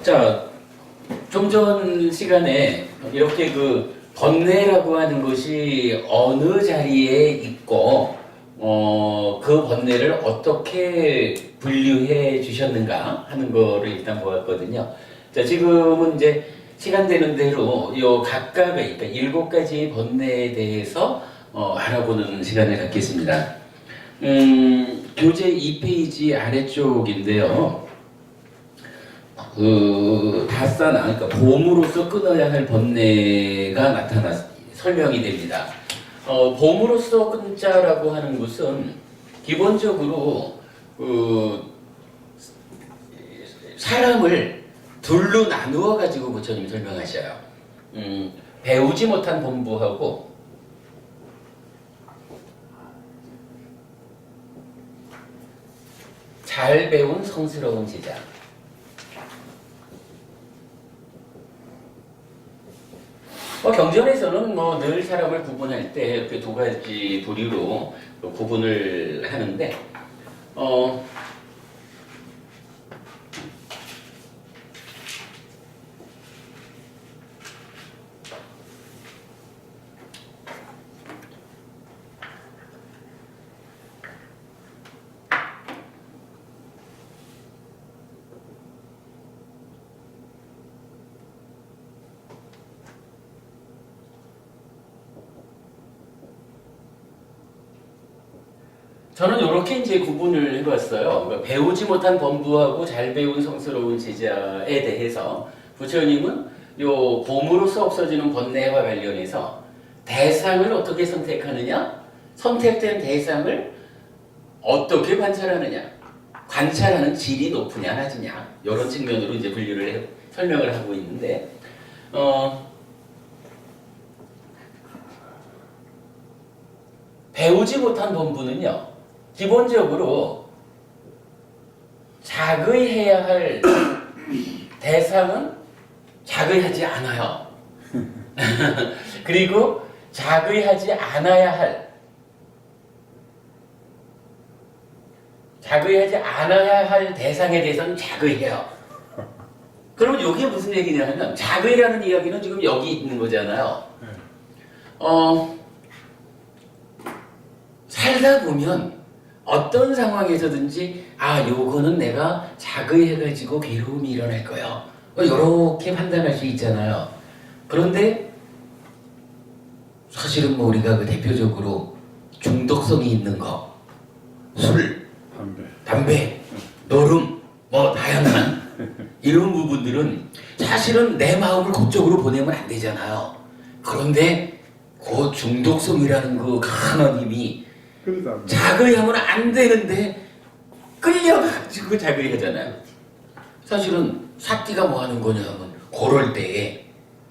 자, 좀 전 시간에 이렇게 그 번뇌라고 하는 것이 어느 자리에 있고 그 번뇌를 어떻게 분류해 주셨는가 하는 거를 일단 보았거든요. 자, 지금은 이제 시간 되는 대로 요 각각의 그러니까 7가지 번뇌에 대해서 알아보는 시간을 갖겠습니다. 교재 2페이지 아래쪽인데요. 다싸나 그러니까 봄으로서 끊어야 할 번뇌가 설명이 됩니다. 봄으로서 끊자라고 하는 것은 기본적으로 사람을 둘로 나누어 가지고 부처님이 설명하셔요. 배우지 못한 본부하고 잘 배운 성스러운 제자. 경전에서는 늘 사람을 구분할 때 이렇게 2가지 부류로 구분을 하는데, 저는 이렇게 이제 구분을 해봤어요. 그러니까 배우지 못한 범부하고 잘 배운 성스러운 제자에 대해서 부처님은 요 봄으로서 없어지는 번뇌와 관련해서 대상을 어떻게 선택하느냐, 선택된 대상을 어떻게 관찰하느냐, 관찰하는 질이 높으냐 낮으냐 이런 측면으로 이제 설명을 하고 있는데, 배우지 못한 범부는요. 기본적으로 자의해야 할 대상은 자의하지 않아요. 그리고 자의하지 않아야 할 대상에 대해서는 자의해요. 그럼 이게 무슨 얘기냐 하면 자의라는 이야기는 지금 여기 있는 거잖아요. 살다 보면 어떤 상황에서든지 요거는 내가 자의해가지고 괴로움이 일어날 거야. 이렇게 판단할 수 있잖아요. 그런데 사실은 우리가 그 대표적으로 중독성이 있는 거, 술, 담배, 노름, 다양한 이런 부분들은 사실은 내 마음을 그쪽으로 보내면 안 되잖아요. 그런데 그 중독성이라는 그 강한 힘이 자의하면 안 되는데 끌려가지고 자의하잖아요. 사실은 사띠가 뭐 하는 거냐 하면 그럴 때에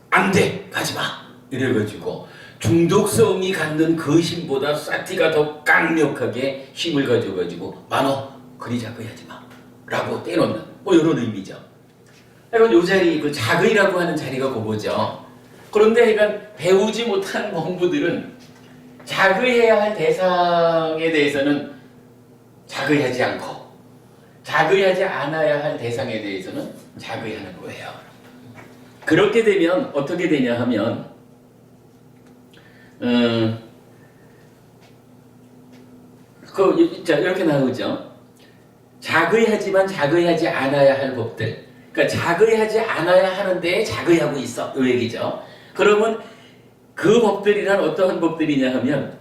안 돼! 가지마! 이래가지고 중독성이 갖는 그 힘보다 사띠가 더 강력하게 힘을 가져가지고 만호! 그리 자의하지마! 라고 떼놓는 이런 의미죠. 그러니까 요 자리, 그 자의라고 하는 자리가 그거죠. 그런데 그러니까 배우지 못한 범부들은 자의해야 할 대상에 대해서는 자의하지 않고 자의하지 않아야 할 대상에 대해서는 자의하는 거예요. 그렇게 되면 어떻게 되냐 하면 이렇게 나오죠. 자의하지만 자의하지 않아야 할 법들. 그러니까 자의하지 않아야 하는데 자의하고 있어. 이 얘기죠. 그러면 그 법들이란 어떠한 법들이냐 하면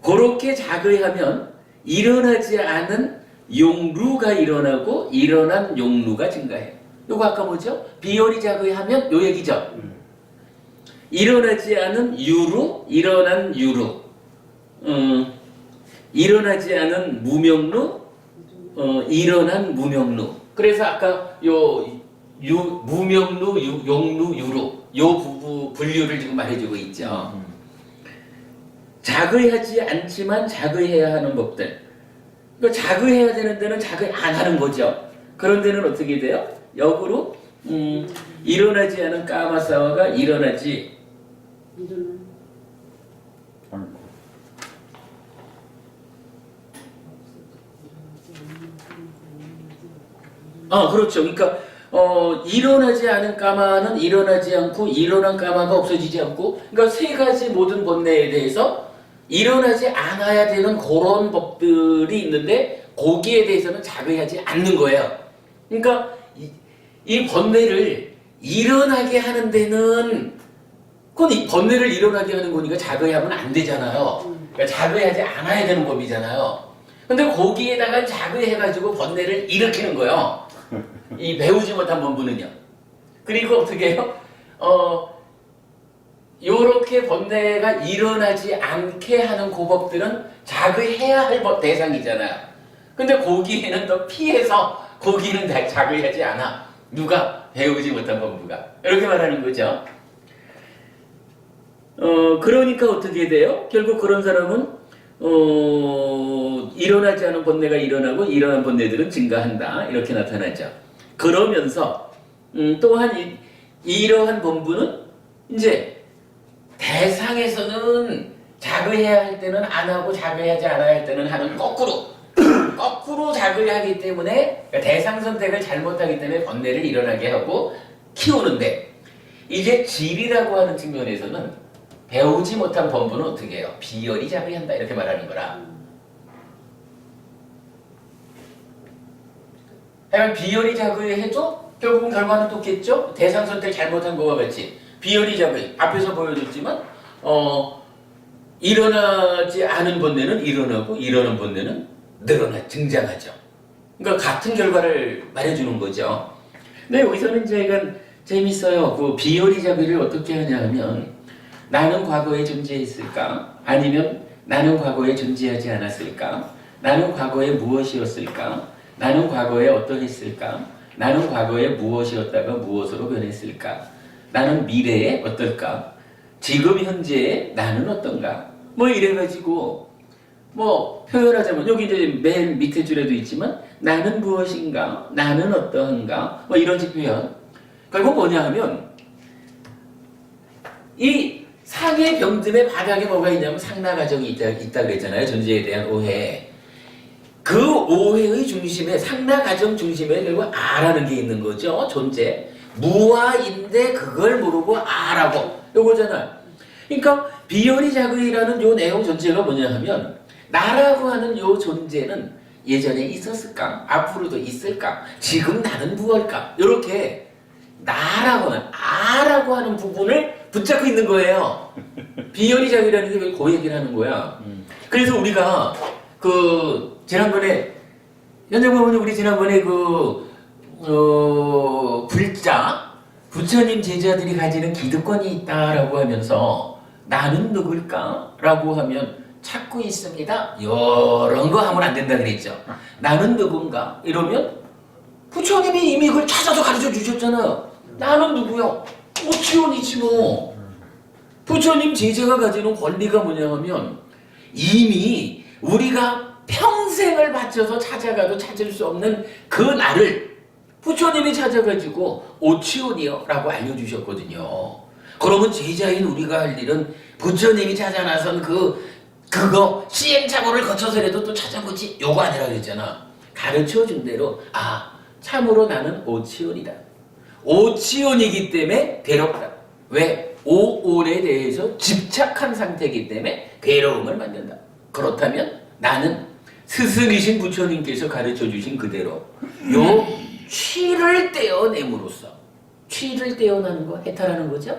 그렇게 자의하면 일어나지 않은 용루가 일어나고 일어난 용루가 증가해요. 요거 아까 뭐죠? 비열이 자의하면 요 얘기죠. 일어나지 않은 유루, 일어난 유루, 일어나지 않은 무명루, 일어난 무명루. 그래서 아까 무명루, 용루, 유루 요 분류를 지금 말해주고 있죠. 자의하지 않지만 자의해야 하는 법들. 그러니까 자의해야 되는 데는 자의 안 하는 거죠. 그런 데는 어떻게 돼요? 역으로 일어나지 않은 까마사와가 일어나지 그렇죠. 그러니까 일어나지 않은 까마는 일어나지 않고 일어난 까마가 없어지지 않고 그러니까 세 가지 모든 번뇌에 대해서 일어나지 않아야 되는 그런 법들이 있는데 거기에 대해서는 자극하지 않는 거예요. 그러니까 이 번뇌를 일어나게 하는 데는 그건 이 번뇌를 일어나게 하는 거니까 자극하면 안 되잖아요. 그러니까 자극하지 않아야 되는 법이잖아요. 근데 거기에다가 자극해가지고 번뇌를 일으키는 거예요. 이 배우지 못한 본부는요. 그리고 어떻게 해요? 요렇게 번뇌가 일어나지 않게 하는 고법들은 자극해야 할 대상이잖아요. 근데 거기에는 더 피해서 거기는 자극하지 않아. 누가? 배우지 못한 본부가. 이렇게 말하는 거죠. 그러니까 어떻게 돼요? 결국 그런 사람은 일어나지 않은 번뇌가 일어나고 일어난 번뇌들은 증가한다. 이렇게 나타나죠. 그러면서 또한 이러한 본부는 이제 대상에서는 자극해야 할 때는 안 하고 자극하지 않아야 할 때는 하는 거꾸로 자극하기 때문에 대상 선택을 잘못하기 때문에 번뇌를 일어나게 하고 키우는데 이제 질이라고 하는 측면에서는 배우지 못한 본부는 어떻게 해요? 비열이 자극한다 이렇게 말하는 거라. 하여간 비열이 자극해도 결국은 결과는 똑겠죠? 대상 선택 잘못한 거와 같이 비열이 자극 앞에서 보여줬지만 일어나지 않은 번뇌는 일어나고 일어난 번뇌는 증장하죠. 그러니까 같은 결과를 말해주는 거죠. 근데 여기서는 제가 재밌어요. 그 비열이 자극을 어떻게 하냐 하면 나는 과거에 존재했을까? 아니면 나는 과거에 존재하지 않았을까? 나는 과거에 무엇이었을까? 나는 과거에 어떠했을까? 나는 과거에 무엇이었다가 무엇으로 변했을까? 나는 미래에 어떨까? 지금 현재에 나는 어떤가? 뭐 이래가지고 뭐 표현하자면 여기 이제 맨 밑에 줄에도 있지만 나는 무엇인가? 나는 어떠한가? 뭐 이런 식 표현. 결국 뭐냐 하면 이 상의 병든의 바닥에 뭐가 있냐면 상나가정이 있다 그랬잖아요. 존재에 대한 오해. 그 오해의 중심에 상나가정 중심에 결국 아라는 게 있는 거죠. 존재. 무아인데 그걸 모르고 아라고 요거잖아. 그러니까 비열이 자극이라는 요 내용 전체가 뭐냐 하면 나라고 하는 요 존재는 예전에 있었을까? 앞으로도 있을까? 지금 나는 무엇일까? 이렇게 나라고 하는 아라고 하는 부분을 붙잡고 있는 거예요. 비열이 자극이라는 게 그 얘기를 하는 거야. 그래서 우리가 지난번에 현장법원이 우리 지난번에 불자 부처님 제자들이 가지는 기득권이 있다라고 하면서 나는 누굴까? 라고 하면 찾고 있습니다. 이런 거 하면 안 된다 그랬죠. 나는 누군가? 이러면 부처님이 이미 그걸 찾아서 가르쳐 주셨잖아요. 나는 누구요? 오치원이지 뭐. 부처님 제자가 가지는 권리가 뭐냐 하면 이미 우리가 평생을 바쳐서 찾아가도 찾을 수 없는 그 나를 부처님이 찾아가지고 오치원이요 라고 알려주셨거든요. 그러면 제자인 우리가 할 일은 부처님이 찾아 나선 그거 시행착오를 거쳐서라도 또 찾아보지 요거 아니라 그랬잖아. 가르쳐준 대로 참으로 나는 오치원이다. 오치원이기 때문에 괴롭다. 왜? 오올에 대해서 집착한 상태이기 때문에 괴로움을 만든다. 그렇다면 나는 스승이신 부처님께서 가르쳐주신 그대로 요 취를 떼어냄으로써 취를 떼어나는 거 해탈하는 거죠?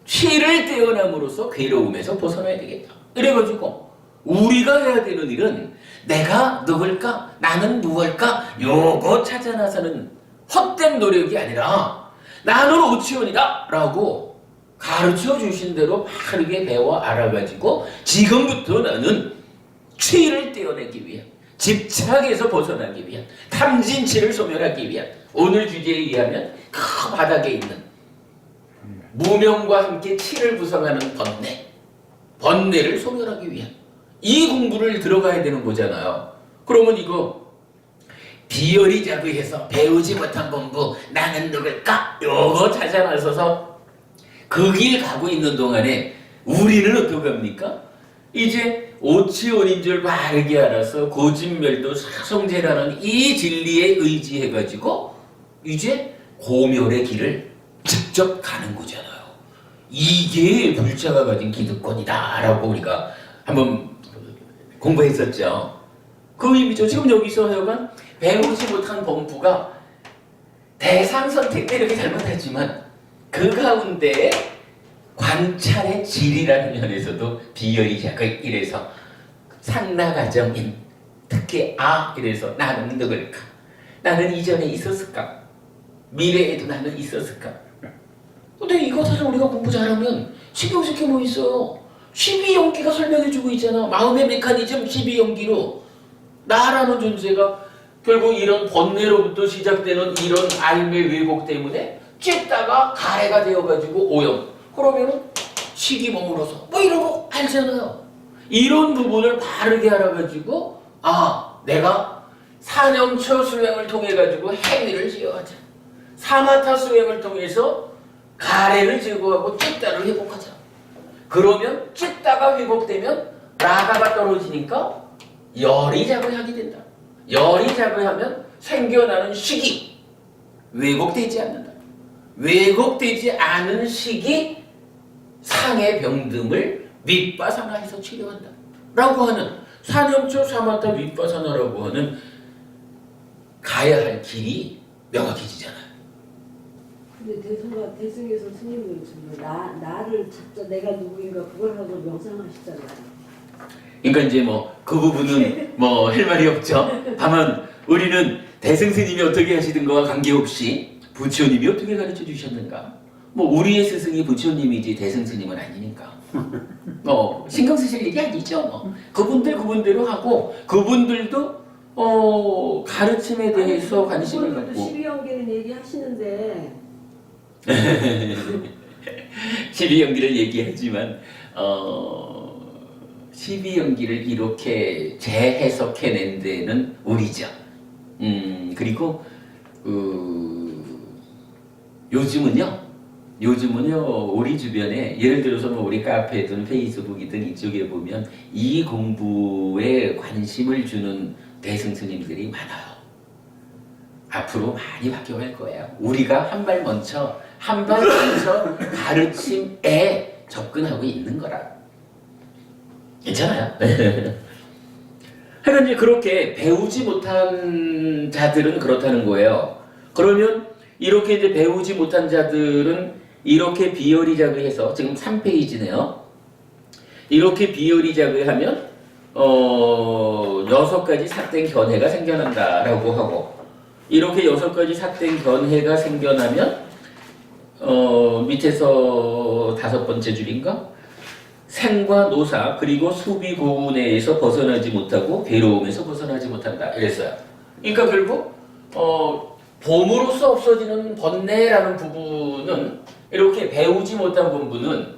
취를 떼어남으로써 괴로움에서 벗어나야 되겠다. 이래가지고 우리가 해야 되는 일은 내가 누굴까? 나는 무엇일까? 요거 찾아 나서는 헛된 노력이 아니라 나는 오치원이다 라고 가르쳐 주신 대로 바르게 배워 알아가지고 지금부터 나는 취를 떼어내기 위한 집착에서 벗어나기 위한 탐진치를 소멸하기 위한 오늘 주제에 의하면 그 바닥에 있는 무명과 함께 치를 구성하는 번뇌를 소멸하기 위한 이 공부를 들어가야 되는 거잖아요. 그러면 이거 비열이 자극해서 배우지 못한 공부 나는 누굴까? 요거 찾아 나서서 그 길 가고 있는 동안에 우리는 어떻게 합니까? 이제 오치원인 줄 바르게 알아서 고진멸도 사성제라는 이 진리에 의지해가지고 이제 고멸의 길을 직접 가는 거잖아요. 이게 불자가 가진 기득권이다라고 우리가 한번 공부했었죠. 그 의미죠. 지금 여기서 하여간 배우지 못한 범부가 대상 선택 때 이렇게 잘못하지만 그 가운데 관찰의 질이라는 면에서도 비열이자가 이래서 상나가정인 특히 이래서 나는 누굴까? 나는 이전에 있었을까? 미래에도 나는 있었을까? 근데 이거 사실 우리가 공부 잘하면 신경쓸 게 뭐 있어요? 12연기가 설명해주고 있잖아. 마음의 메커니즘 12연기로 나라는 존재가 결국 이런 번뇌로부터 시작되는 이런 알매 왜곡 때문에 찢다가 가래가 되어가지고 오염. 그러면은 식이 머물어서 뭐 이런 거 알잖아요. 이런 부분을 바르게 알아가지고 내가 사념처 수행을 통해 가지고 행위를 지어가자. 사마타 수행을 통해서 가래를 제거하고 찢다를 회복하자. 그러면 찢다가 회복되면 라가가 떨어지니까 열이 작용하게 된다. 열이 작용하면 생겨나는 식이 왜곡되지 않는다. 왜곡되지 않은 식이 상의 병듦을 윗바사나에서 치료한다. 라고 하는 사념처 사마타 윗바사나라고 하는 가야 할 길이 명확해지잖아요. 근데 대승에서 스님은 나를 찾자 내가 누구인가 그걸 하고 명상하시잖아요. 그러니까 이제 그 부분은 할 말이 없죠. 다만 우리는 대승 스님이 어떻게 하시든 거와 관계없이 부처님이 어떻게 가르쳐 주셨는가. 우리의 스승이 부처님이지 대승 스님은 아니니까. 신경 쓰실 일이 아니죠. 그분대로 하고 그분들도 가르침에 대해서 관심을 갖고. 12연계는 얘기하시는데 12연기를 얘기하지만 12연기를 이렇게 재해석해낸 데는 우리죠. 그리고 요즘은요 우리 주변에 예를 들어서 우리 카페든 페이스북이든 이쪽에 보면 이 공부에 관심을 주는 대승 스님들이 많아요. 앞으로 많이 바뀌어갈 거예요. 우리가 한 발 먼저 가르침에 접근하고 있는 거라. 괜찮아요? 하여간 이제 그렇게 배우지 못한 자들은 그렇다는 거예요. 그러면 이렇게 이제 배우지 못한 자들은 이렇게 비열이작을 지금 3페이지네요. 이렇게 비열이작을 하면 6가지 삭된 견해가 생겨난다라고 하고, 이렇게 6가지 삭된 견해가 생겨나면 밑에서 5번째 줄인가? 생과 노사 그리고 수비고운에서 벗어나지 못하고 괴로움에서 벗어나지 못한다 이랬어요. 그러니까 결국 봄으로써 없어지는 번뇌라는 부분은 이렇게 배우지 못한 부분은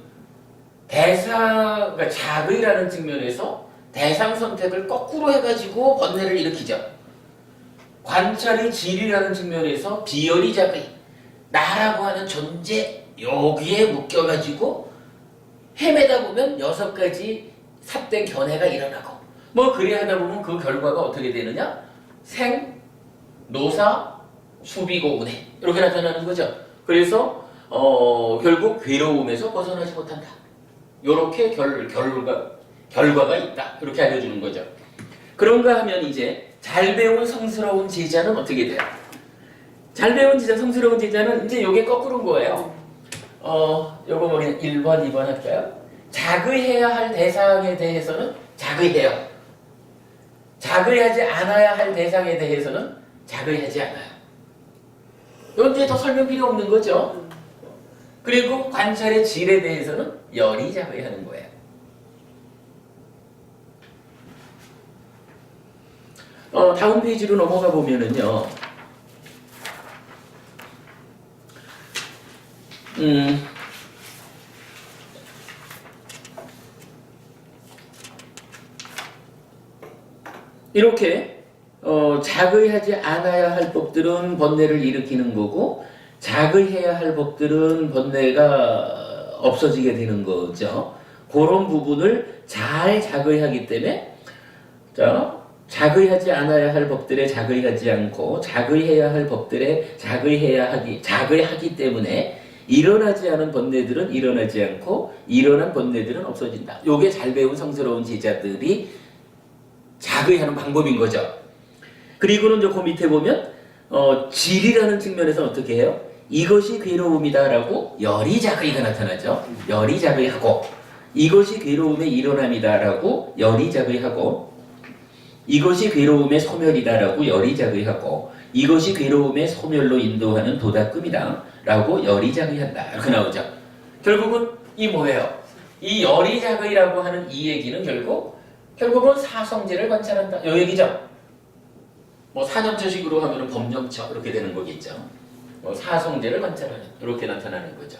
그러니까 자의라는 측면에서 대상 선택을 거꾸로 해가지고 번뇌를 일으키죠. 관찰의 질이라는 측면에서 비열이 자의 나라고 하는 존재 여기에 묶여가지고 헤매다 보면 6가지 삽된 견해가 일어나고 그래 하다 보면 그 결과가 어떻게 되느냐? 생, 노사, 수비고운해 이렇게 나타나는 거죠. 그래서 결국 괴로움에서 벗어나지 못한다. 이렇게 결과가 있다. 이렇게 알려주는 거죠. 그런가 하면 이제 잘 배운 성스러운 제자는 어떻게 돼요? 잘 배운 제자, 성스러운 제자는 이제 요게 거꾸로인 거예요. 요거 그냥 1번, 2번 할까요? 자의해야 할 대상에 대해서는 자의해요. 자의하지 않아야 할 대상에 대해서는 자의하지 않아요. 이건 이제 더 설명 필요 없는 거죠. 그리고 관찰의 질에 대해서는 열이 자의하는 거예요. 다음 페이지로 넘어가 보면은요. 이렇게 자의하지 않아야 할 법들은 번뇌를 일으키는 거고 자의해야 할 법들은 번뇌가 없어지게 되는 거죠. 그런 부분을 잘 자의하기 때문에 자 자의하지 않아야 할 법들에 자의하지 않고 자의해야 할 법들에 자의하기 때문에 일어나지 않은 번뇌들은 일어나지 않고 일어난 번뇌들은 없어진다. 요게 잘 배운 성스러운 제자들이 자의하는 방법인 거죠. 그리고는 그 밑에 보면 질이라는 측면에서는 어떻게 해요? 이것이 괴로움이다라고 열이자의가 나타나죠. 열이자의하고 이것이 괴로움의 일어남이다라고 열이자의하고 이것이 괴로움의 소멸이다라고 열이자의하고 이것이 괴로움의 소멸로 인도하는 도닦음이다라고 열이자의한다. 이렇게 나오죠. 결국은 이 뭐예요? 이 열이자의라고 하는 이 얘기는 결국은 사성제를 관찰한다. 이 얘기죠. 뭐 사념처식으로 하면 법념처 이렇게 되는 거겠죠. 사성제를 관찰하는 이렇게 나타나는 거죠.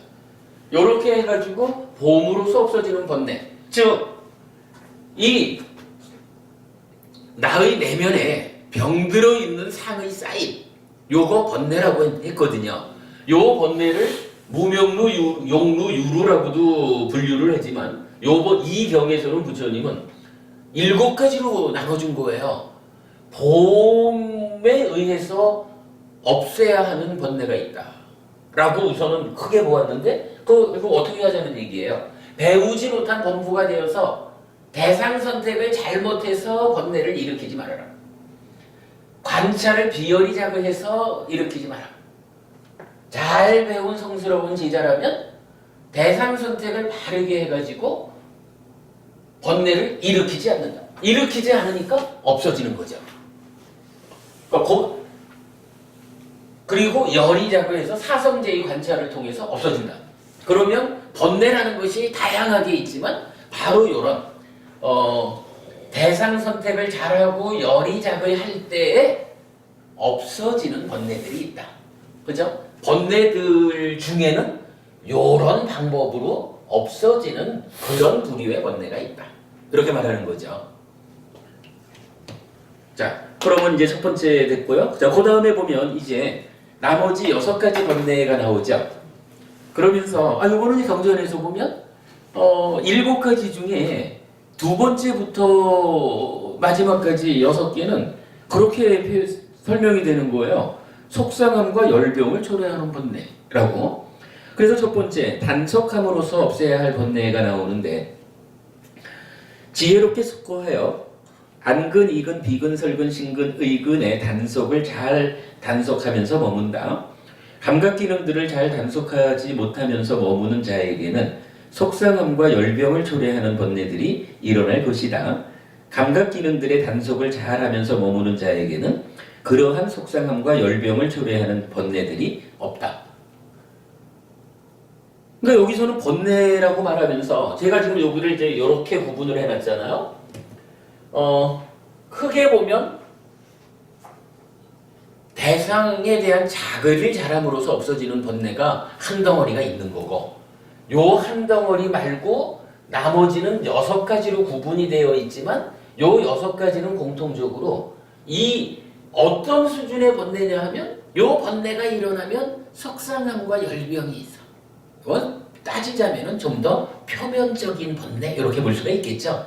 이렇게 해가지고 봄으로서 없어지는 번뇌, 즉 이 나의 내면에 병들어 있는 상의 쌓임, 요거 번뇌라고 했거든요. 요 번뇌를 무명루, 용루, 유루라고도 분류를 하지만 이 경에서는 부처님은 7가지로 나눠준 거예요. 봄에 의해서 없애야 하는 번뇌가 있다 라고 우선은 크게 보았는데 그거 어떻게 하자는 얘기예요. 배우지 못한 범부가 되어서 대상 선택을 잘못해서 번뇌를 일으키지 말아라. 관찰을 비열히 자극해서 일으키지 마라. 잘 배운 성스러운 제자라면 대상 선택을 바르게 해가지고 번뇌를 일으키지 않는다. 일으키지 않으니까 없어지는 거죠. 그리고 열이자고해서 사성제의 관찰을 통해서 없어진다. 그러면 번뇌라는 것이 다양하게 있지만 바로 이런 대상 선택을 잘하고 열이자고할 때에 없어지는 번뇌들이 있다. 그죠? 번뇌들 중에는 이런 방법으로 없어지는 그런 부류의 번뇌가 있다. 이렇게 말하는 거죠. 자, 그러면 이제 첫 번째 됐고요. 자, 그 다음에 보면 이제 나머지 6가지 번뇌가 나오죠. 그러면서 요거는 경전에서 보면 7가지 중에 두 번째부터 마지막까지 6개는 그렇게 설명이 되는 거예요. 속상함과 열병을 초래하는 번뇌라고. 그래서 첫 번째 단속함으로써 없애야 할 번뇌가 나오는데 지혜롭게 숙고하여 안근, 이근, 비근, 설근, 신근, 의근의 단속을 잘 단속하면서 머문다. 감각 기능들을 잘 단속하지 못하면서 머무는 자에게는 속상함과 열병을 초래하는 번뇌들이 일어날 것이다. 감각 기능들의 단속을 잘 하면서 머무는 자에게는 그러한 속상함과 열병을 초래하는 번뇌들이 없다. 그러니까 여기서는 번뇌라고 말하면서 제가 지금 여기를 이제 이렇게 구분을 해놨잖아요. 크게 보면 대상에 대한 자극을 잘함으로써 없어지는 번뇌가 한 덩어리가 있는 거고 요 한 덩어리 말고 나머지는 6가지로 구분이 되어 있지만 요 6가지는 공통적으로 이 어떤 수준의 번뇌냐 하면 요 번뇌가 일어나면 속상함과 열병이 있어. 이건 따지자면은 좀 더 표면적인 번뇌 이렇게 볼 수가 있겠죠.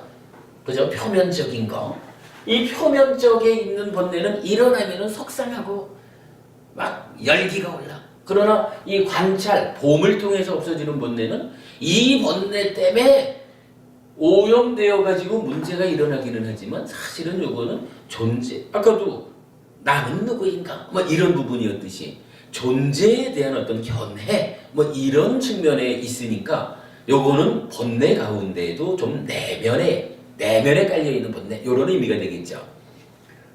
그죠? 표면적인 거. 이 표면적에 있는 번뇌는 일어나면은 속상하고 막 열기가 올라. 그러나 이 관찰, 봄을 통해서 없어지는 번뇌는 이 번뇌 때문에 오염되어 가지고 문제가 일어나기는 하지만 사실은 요거는 존재. 아까도 나는 누구인가? 뭐 이런 부분이었듯이 존재에 대한 어떤 견해 뭐 이런 측면에 있으니까 요거는 번뇌 가운데에도 좀 내면에 깔려있는 번뇌 이런 의미가 되겠죠.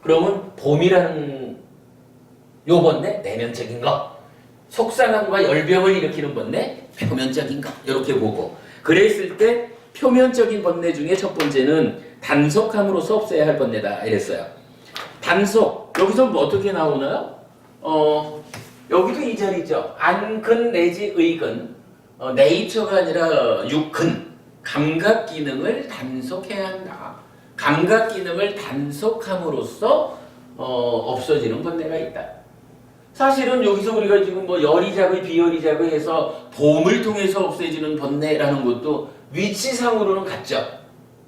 그러면 봄이라는 요 번뇌 내면적인 거, 속상함과 열병을 일으키는 번뇌 표면적인 거 이렇게 보고 그랬을 때 표면적인 번뇌 중에 첫 번째는 단속함으로써 없애야 할 번뇌다 이랬어요. 단속 여기서 뭐 어떻게 나오나요? 여기도 이 자리죠. 안근 내지 의근 네이처가 아니라 육근 감각 기능을 단속해야 한다. 감각 기능을 단속함으로써 없어지는 번뇌가 있다. 사실은 여기서 우리가 지금 뭐 열이자의 비열이자의 해서 봄을 통해서 없어지는 번뇌라는 것도 위치상으로는 같죠.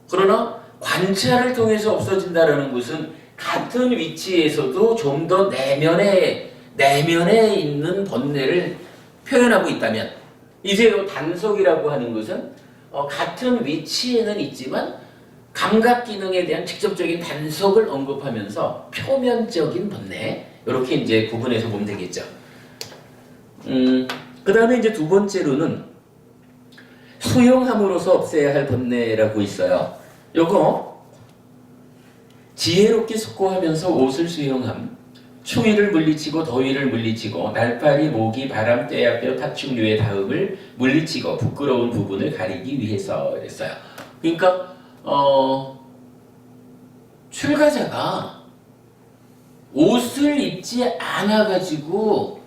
그러나 관찰을 통해서 없어진다라는 것은 같은 위치에서도 좀 더 내면에 있는 번뇌를 표현하고 있다면, 이제 요 단속이라고 하는 것은 같은 위치에는 있지만 감각 기능에 대한 직접적인 단속을 언급하면서 표면적인 번뇌, 이렇게 이제 구분해서 보면 되겠죠. 그 다음에 이제 두 번째로는 수용함으로써 없애야 할 번뇌라고 있어요. 요거 지혜롭게 숙고하면서 옷을 수용함, 추위를 물리치고 더위를 물리치고 날파리, 모기, 바람, 떼약뼈, 파충류의 다음을 물리치고 부끄러운 부분을 가리기 위해서 그랬어요. 그러니까 출가자가 옷을 입지 않아가지고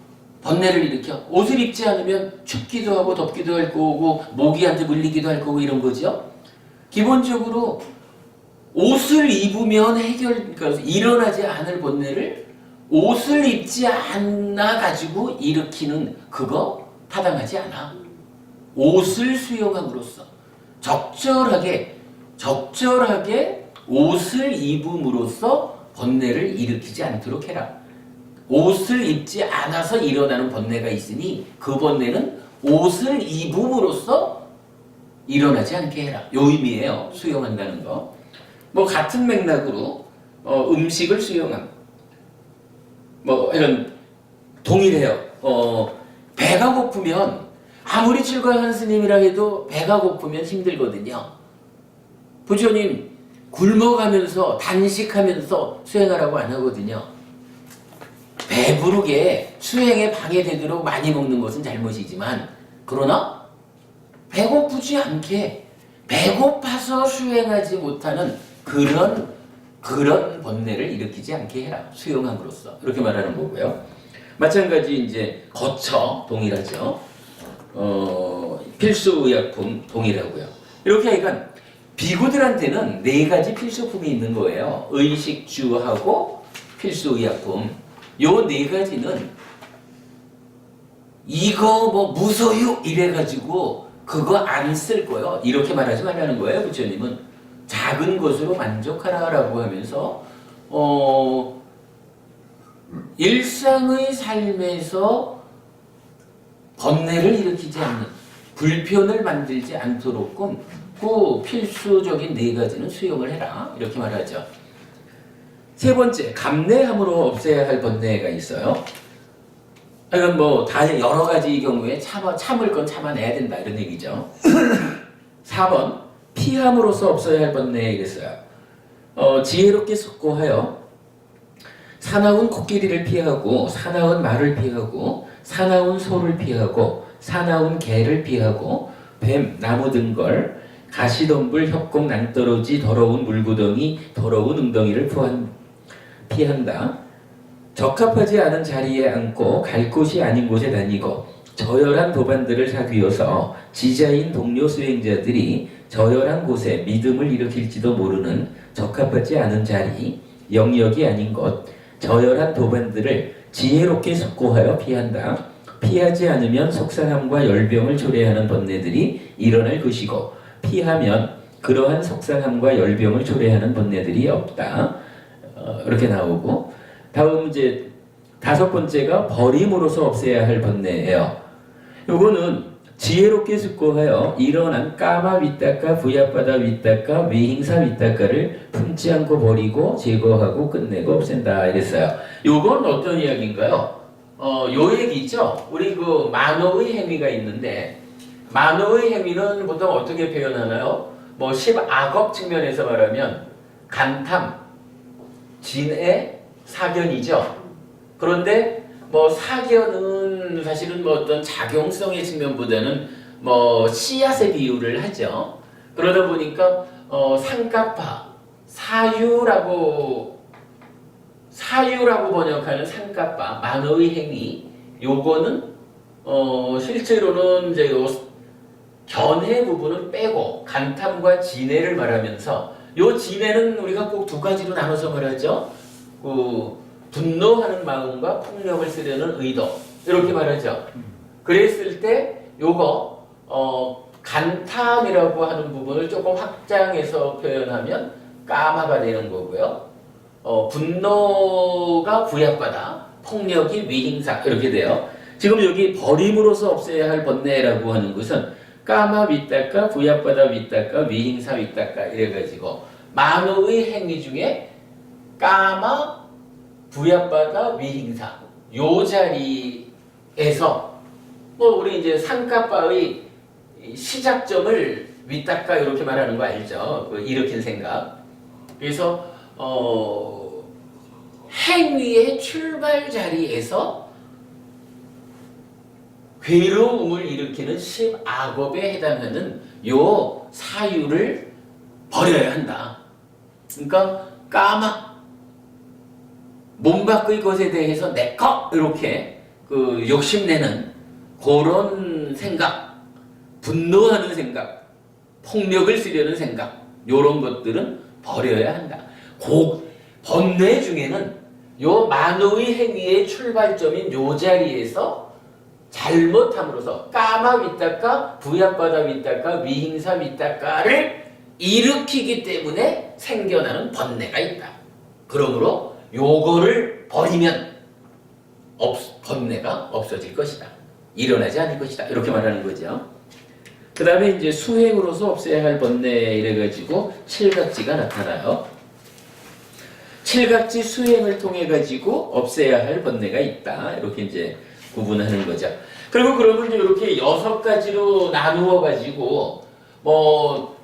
번뇌를 일으켜. 옷을 입지 않으면 춥기도 하고 덥기도 할 거고 모기한테 물리기도 할 거고 이런 거죠. 기본적으로 옷을 입으면 그러니까 일어나지 않을 번뇌를 옷을 입지 않아 가지고 일으키는 그거 타당하지 않아. 옷을 수용함으로써 적절하게 옷을 입음으로써 번뇌를 일으키지 않도록 해라. 옷을 입지 않아서 일어나는 번뇌가 있으니 그 번뇌는 옷을 입음으로써 일어나지 않게 해라. 요 의미예요. 수용한다는 거. 뭐 같은 맥락으로 음식을 수용함. 뭐 이런 동일해요. 배가 고프면 아무리 출가한 스님이라 해도 배가 고프면 힘들거든요. 부처님 굶어가면서 단식하면서 수행하라고 안 하거든요. 배부르게 수행에 방해되도록 많이 먹는 것은 잘못이지만, 그러나 배고프지 않게 배고파서 수행하지 못하는 그런 번뇌를 일으키지 않게 해라. 수용함으로써. 이렇게 말하는 거고요. 마찬가지 이제 거처 동일하죠. 필수의약품 동일하고요. 이렇게 하니까 비구들한테는 네 가지 필수품이 있는 거예요. 의식주하고 필수의약품. 요 네 가지는 이거 뭐 무소유 이래가지고 그거 안 쓸 거요. 이렇게 말하지 말라는 거예요. 부처님은 작은 것으로 만족하라라고 하면서 일상의 삶에서 번뇌를 일으키지 않는, 불편을 만들지 않도록끔 그 필수적인 네 가지는 수용을 해라. 이렇게 말하죠. 세 번째, 감내함으로 없애야 할 번뇌가 있어요. 이건 뭐 다 여러 가지 경우에 참을 건 참아내야 된다 이런 얘기죠. 4번, 피함으로써 없어야 할 번뇌이겠어요. 지혜롭게 숙고하여 사나운 코끼리를 피하고 사나운 말을 피하고 사나운 소를 피하고 사나운 개를 피하고 뱀, 나무 등걸, 가시덤불, 협곡, 낭떠러지, 더러운 물구덩이, 더러운 웅덩이를 피한다. 적합하지 않은 자리에 앉고 갈 곳이 아닌 곳에 다니고 저열한 도반들을 사귀어서 지자인 동료 수행자들이 저열한 곳에 믿음을 일으킬지도 모르는 적합하지 않은 자리, 영역이 아닌 것, 저열한 도반들을 지혜롭게 숙고하여 피한다. 피하지 않으면 속상함과 열병을 초래하는 번뇌들이 일어날 것이고 피하면 그러한 속상함과 열병을 초래하는 번뇌들이 없다. 이렇게 나오고, 다음 이제 5번째가 버림으로써 없애야 할 번뇌예요. 요거는 지혜롭게 숙고하여 일어난 까마 윗닦아, 부야바다 윗닦아, 외행사 윗닦아를 품지 않고 버리고 제거하고 끝내고 없앤다 이랬어요. 요건 어떤 이야기인가요? 요 얘기죠. 우리 그 만호의 행위가 있는데, 만호의 행위는 보통 어떻게 표현하나요? 뭐 10악업 측면에서 말하면 간탐, 진애, 사견이죠. 그런데 뭐 사견은 사실은 뭐 어떤 작용성의 측면보다는 뭐 씨앗의 비유를 하죠. 그러다 보니까 상가파, 사유라고 번역하는 상가파, 만호의 행위, 요거는 실제로는 이제 요 견해 부분은 빼고 간탐과 진애를 말하면서, 요 진애는 우리가 꼭 두 가지로 나눠서 말하죠. 그 분노하는 마음과 폭력을 쓰려는 의도, 이렇게 말하죠. 그랬을 때 요거 간탐이라고 하는 부분을 조금 확장해서 표현하면 까마가 되는 거고요. 분노가 부약바다, 폭력이 위행사 이렇게 돼요. 지금 여기 버림으로써 없애야 할 번뇌라고 하는 것은 까마 윗닦아, 부약바다 윗닦아, 위행사 윗닦아 이래가지고 만호의 행위 중에 까마, 부약바다, 위행사 요 자리에서 우리 이제 상가바의 시작점을 윗닦아 이렇게 말하는 거 알죠? 그 일으킨 생각. 그래서 행위의 출발 자리에서 괴로움을 일으키는 10악업에 해당하는 요 사유를 버려야 한다. 그러니까 까마 몸 밖의 것에 대해서 내꺼 이렇게 그 욕심내는 그런 생각, 분노하는 생각, 폭력을 쓰려는 생각 요런 것들은 버려야 한다. 번뇌 중에는 요 만호의 행위의 출발점인 요 자리에서 잘못함으로써 까마 윗닦아, 부약바다 윗닦아, 위행사 윗닦아를 일으키기 때문에 생겨나는 번뇌가 있다. 그러므로 요거를 버리면 번뇌가 없어질 것이다. 일어나지 않을 것이다. 이렇게 말하는 거죠. 그 다음에 이제 수행으로서 없애야 할 번뇌 이래가지고 칠각지가 나타나요. 칠각지 수행을 통해 가지고 없애야 할 번뇌가 있다. 이렇게 이제 구분하는 거죠. 그리고 그러면 이제 이렇게 6가지로 나누어 가지고 뭐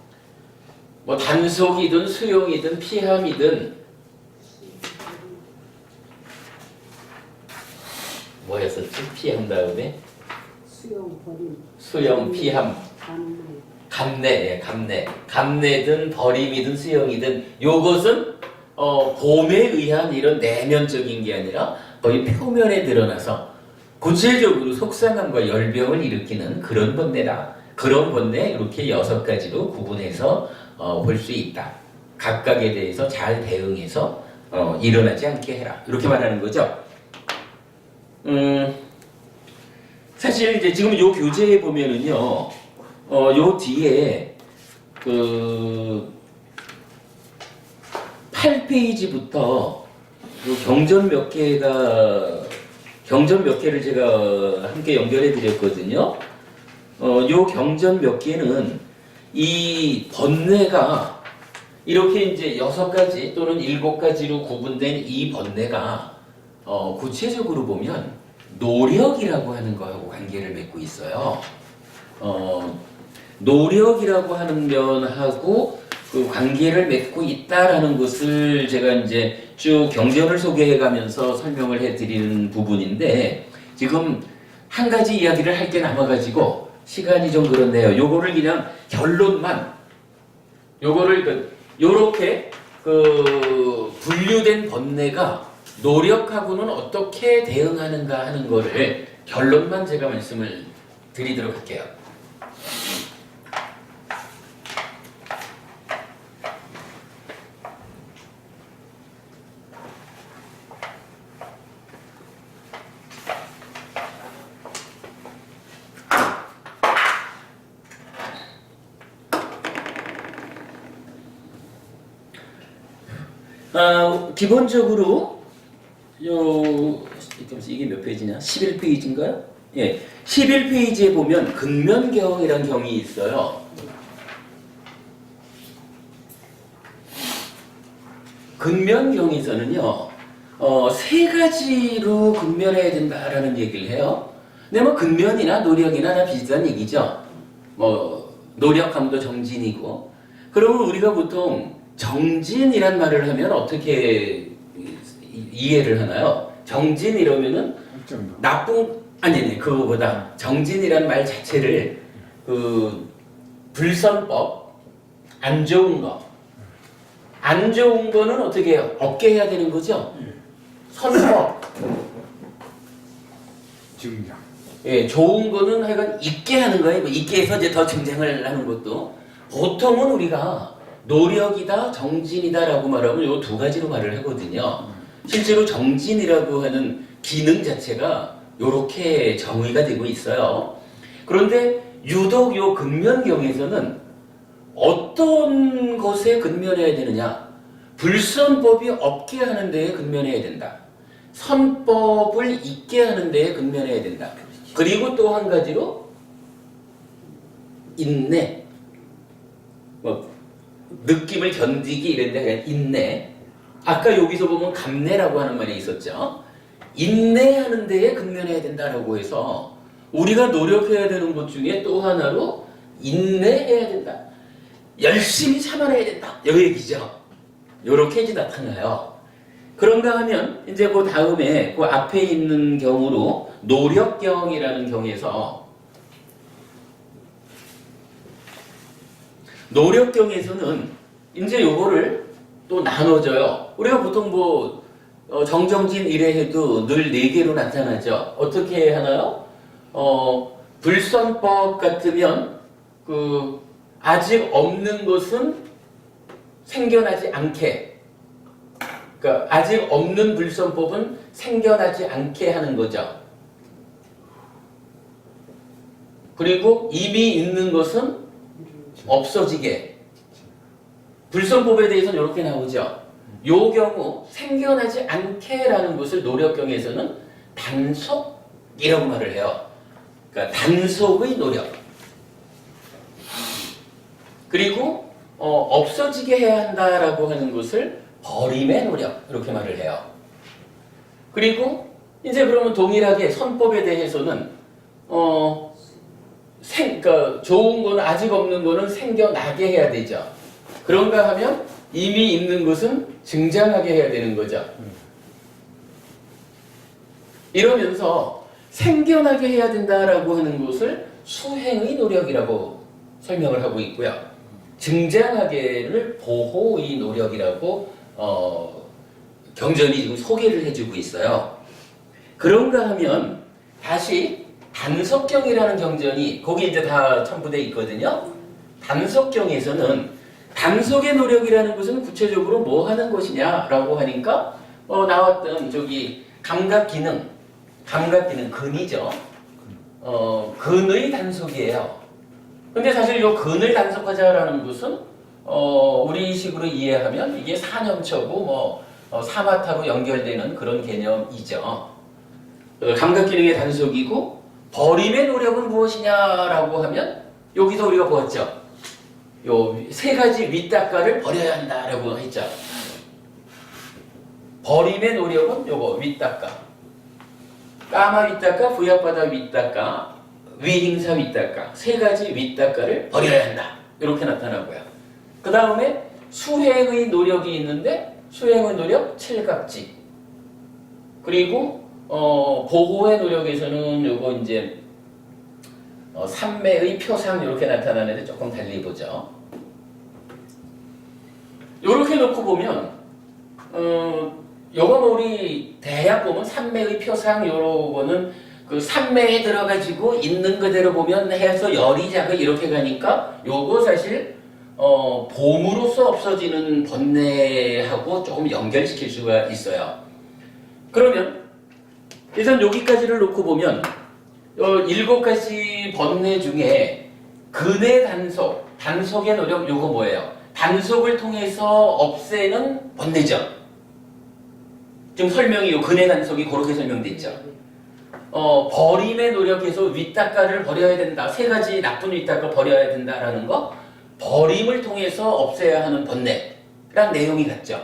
단속이든 수용이든 피함이든 뭐였었지? 피함 다음에 수용, 버림, 수용, 피함, 감내, 감내든 버림이든 수용이든 요것은 봄에 의한 이런 내면적인 게 아니라 거의 표면에 드러나서 구체적으로 속상함과 열병을 일으키는 그런 번뇌다. 그런 번뇌 이렇게 6가지로 구분해서 볼 수 있다. 각각에 대해서 잘 대응해서 일어나지 않게 해라. 이렇게 말하는 거죠. 사실 이제 지금 요 교재에 보면은요, 요 뒤에 그 8페이지부터 경전 몇 개를 제가 함께 연결해 드렸거든요. 요 경전 몇 개는 이 번뇌가 이렇게 이제 6가지 또는 7가지로 구분된 이 번뇌가 구체적으로 보면 노력이라고 하는 거하고 관계를 맺고 있어요. 노력이라고 하는 면하고 그 관계를 맺고 있다라는 것을 제가 이제 쭉 경전을 소개해가면서 설명을 해드리는 부분인데 지금 한 가지 이야기를 할 게 남아가지고 시간이 좀 그렇네요. 요거를 그냥 결론만 요렇게 분류된 번뇌가 노력하고는 어떻게 대응하는가 하는 거를 결론만 제가 말씀을 드리도록 할게요. 기본적으로 이게 몇 페이지냐? 11페이지인가요? 예, 11페이지에 보면 근면경이라는 경이 있어요. 근면경에서는요, 3가지로 근면해야 된다라는 얘기를 해요. 근데 뭐 근면이나 노력이나 다 비슷한 얘기죠. 노력함도 정진이고. 그러면 우리가 보통 정진이란 말을 하면 어떻게 이해를 하나요? 정진 이러면은 그거보다 정진이란 말 자체를 불선법, 안 좋은 거. 안 좋은 거는 어떻게 해요? 없게 해야 되는 거죠? 선법. 증량. 예, 좋은 거는 하여간 있게 하는 거예요. 있게 해서 이제 더 증장을 하는 것도. 보통은 우리가 노력이다, 정진이다라고 말하면 요 2가지로 말을 하거든요. 실제로 정진이라고 하는 기능 자체가 요렇게 정의가 되고 있어요. 그런데 유독 요 근면경에서는 어떤 것에 근면해야 되느냐? 불선법이 없게 하는 데에 근면해야 된다. 선법을 있게 하는 데에 근면해야 된다. 그리고 또 한 가지로 인내, 뭐 느낌을 견디기 이런 데 그냥 인내. 아까 여기서 보면 감내라고 하는 말이 있었죠. 인내하는 데에 근면해야 된다라고 해서 우리가 노력해야 되는 것 중에 또 하나로 인내해야 된다. 열심히 참아내야 된다. 이 얘기죠. 요렇게 이제 나타나요. 그런가 하면 이제 그 다음에 그 앞에 있는 경우로 노력경이라는 경에서 노력경에서는 이제 요거를 또 나눠줘요. 우리가 보통 뭐 정정진 이래해도 늘 4개로 나타나죠. 어떻게 하나요? 불선법 같으면 그 아직 없는 것은 생겨나지 않게, 그러니까 아직 없는 불선법은 생겨나지 않게 하는 거죠. 그리고 이미 있는 것은 없어지게. 불선법에 대해서는 이렇게 나오죠. 요 경우 생겨나지 않게라는 것을 노력경에서는 단속이라고 말을 해요. 그러니까 단속의 노력. 그리고 없어지게 해야 한다라고 하는 것을 버림의 노력 이렇게 말을 해요. 그리고 이제 그러면 동일하게 선법에 대해서는 그러니까 좋은 거는 아직 없는 거는 생겨나게 해야 되죠. 그런가 하면 이미 있는 것은 증장하게 해야 되는 거죠. 이러면서 생겨나게 해야 된다라고 하는 것을 수행의 노력이라고 설명을 하고 있고요. 증장하게를 보호의 노력이라고 경전이 지금 소개를 해주고 있어요. 그런가 하면 다시 단석경이라는 경전이 거기 이제 다 첨부되어 있거든요. 단석경에서는 단속의 노력이라는 것은 구체적으로 뭐 하는 것이냐라고 하니까 나왔던 저기 감각기능 근이죠. 근의 단속이에요. 근데 사실 이 근을 단속하자라는 것은 우리식으로 이해하면 이게 사념처고 뭐 사마타로 연결되는 그런 개념이죠. 감각기능의 단속이고 버림의 노력은 무엇이냐라고 하면 여기서 우리가 보았죠. 요 3가지 윗닦아를 버려야 한다라고 했죠. 버림의 노력은 요거 윗닦아, 까마 윗닦아, 부약바다 윗닦아, 위행사 윗닦아 3가지 윗닦아를 버려야 한다. 이렇게 나타나고요. 그 다음에 수행의 노력이 있는데 수행의 노력 7각지. 그리고 보호의 노력에서는 요거 이제 삼매의 표상 이렇게 나타나는데 조금 달리 보죠. 이렇게 놓고 보면 요거 우리 대략 보면 삼매의 표상 요거는 그 삼매에 들어가지고 있는 그대로 보면 해서 열이 작아 이렇게 가니까 요거 사실 봄으로써 없어지는 번뇌하고 조금 연결시킬 수가 있어요. 그러면 일단 여기까지를 놓고 보면 7가지 번뇌 중에 근의 단속의 노력 요거 뭐예요? 단속을 통해서 없애는 번뇌죠. 지금 설명이 요 근의 단속이 그렇게 설명돼 있죠. 버림의 노력에서 윗닦아를 버려야 된다. 3가지 나쁜 윗닦아 버려야 된다라는 거 버림을 통해서 없애야 하는 번뇌랑 내용이 같죠.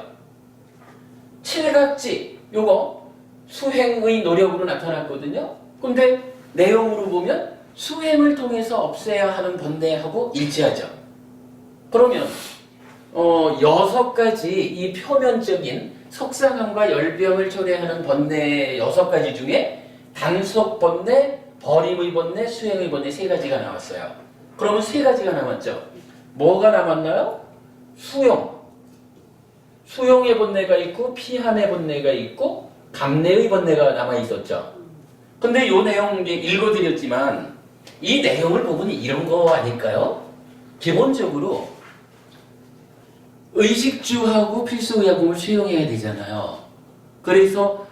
7각지 요거 수행의 노력으로 나타났거든요. 근데 내용으로 보면 수행을 통해서 없애야 하는 번뇌하고 일치하죠. 그러면 6가지 이 표면적인 속상함과 열병을 초래하는 번뇌 6가지 중에 단속 번뇌, 버림의 번뇌, 수행의 번뇌 3가지가 나왔어요. 그러면 3가지가 남았죠. 뭐가 남았나요? 수용의 번뇌가 있고 피함의 번뇌가 있고 감내의 번뇌가 남아 있었죠. 근데 이 내용 이제 읽어드렸지만 이 내용을 보면 이런 거 아닐까요? 기본적으로 의식주하고 필수의약품을 수용해야 되잖아요. 그래서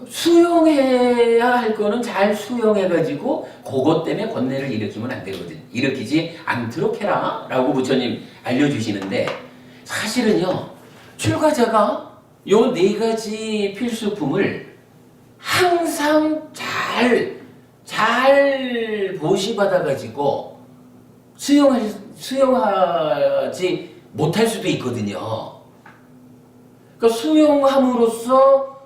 수용해야 할 거는 잘 수용해가지고 그것 때문에 번뇌를 일으키면 안 되거든. 일으키지 않도록 해라 라고 부처님 알려주시는데 사실은요 출가자가 요 네 가지 필수품을 항상 잘 보시받아가지고 수용하지 못할 수도 있거든요. 그러니까 수용함으로써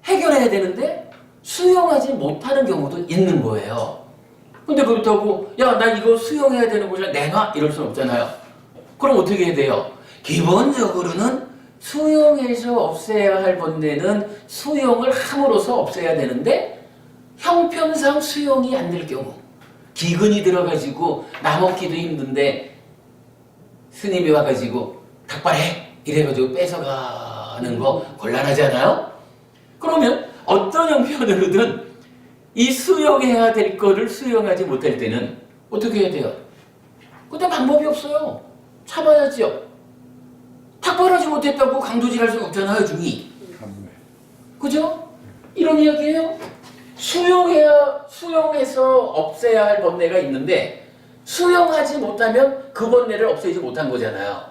해결해야 되는데 수용하지 못하는 경우도 있는 거예요. 근데 그렇다고 야, 나 이거 수용해야 되는 거잖아, 내놔, 이럴 수는 없잖아요. 그럼 어떻게 해야 돼요? 기본적으로는 수용해서 없애야 할 번뇌는 수용을 함으로써 없애야 되는데 형편상 수용이 안 될 경우, 기근이 들어가지고 나 먹기도 힘든데 스님이 와가지고 닭발해 이래가지고 뺏어가는 거 곤란하잖아요. 그러면 어떤 형편으로든 이 수용해야 될 거를 수용하지 못할 때는 어떻게 해야 돼요? 근데 방법이 없어요. 참아야지요. 탁발하지 못했다고 강도질할 수 없잖아요, 중이. 그죠? 이런 이야기예요. 수용해서 없애야 할 번뇌가 있는데 수용하지 못하면 그 번뇌를 없애지 못한 거잖아요.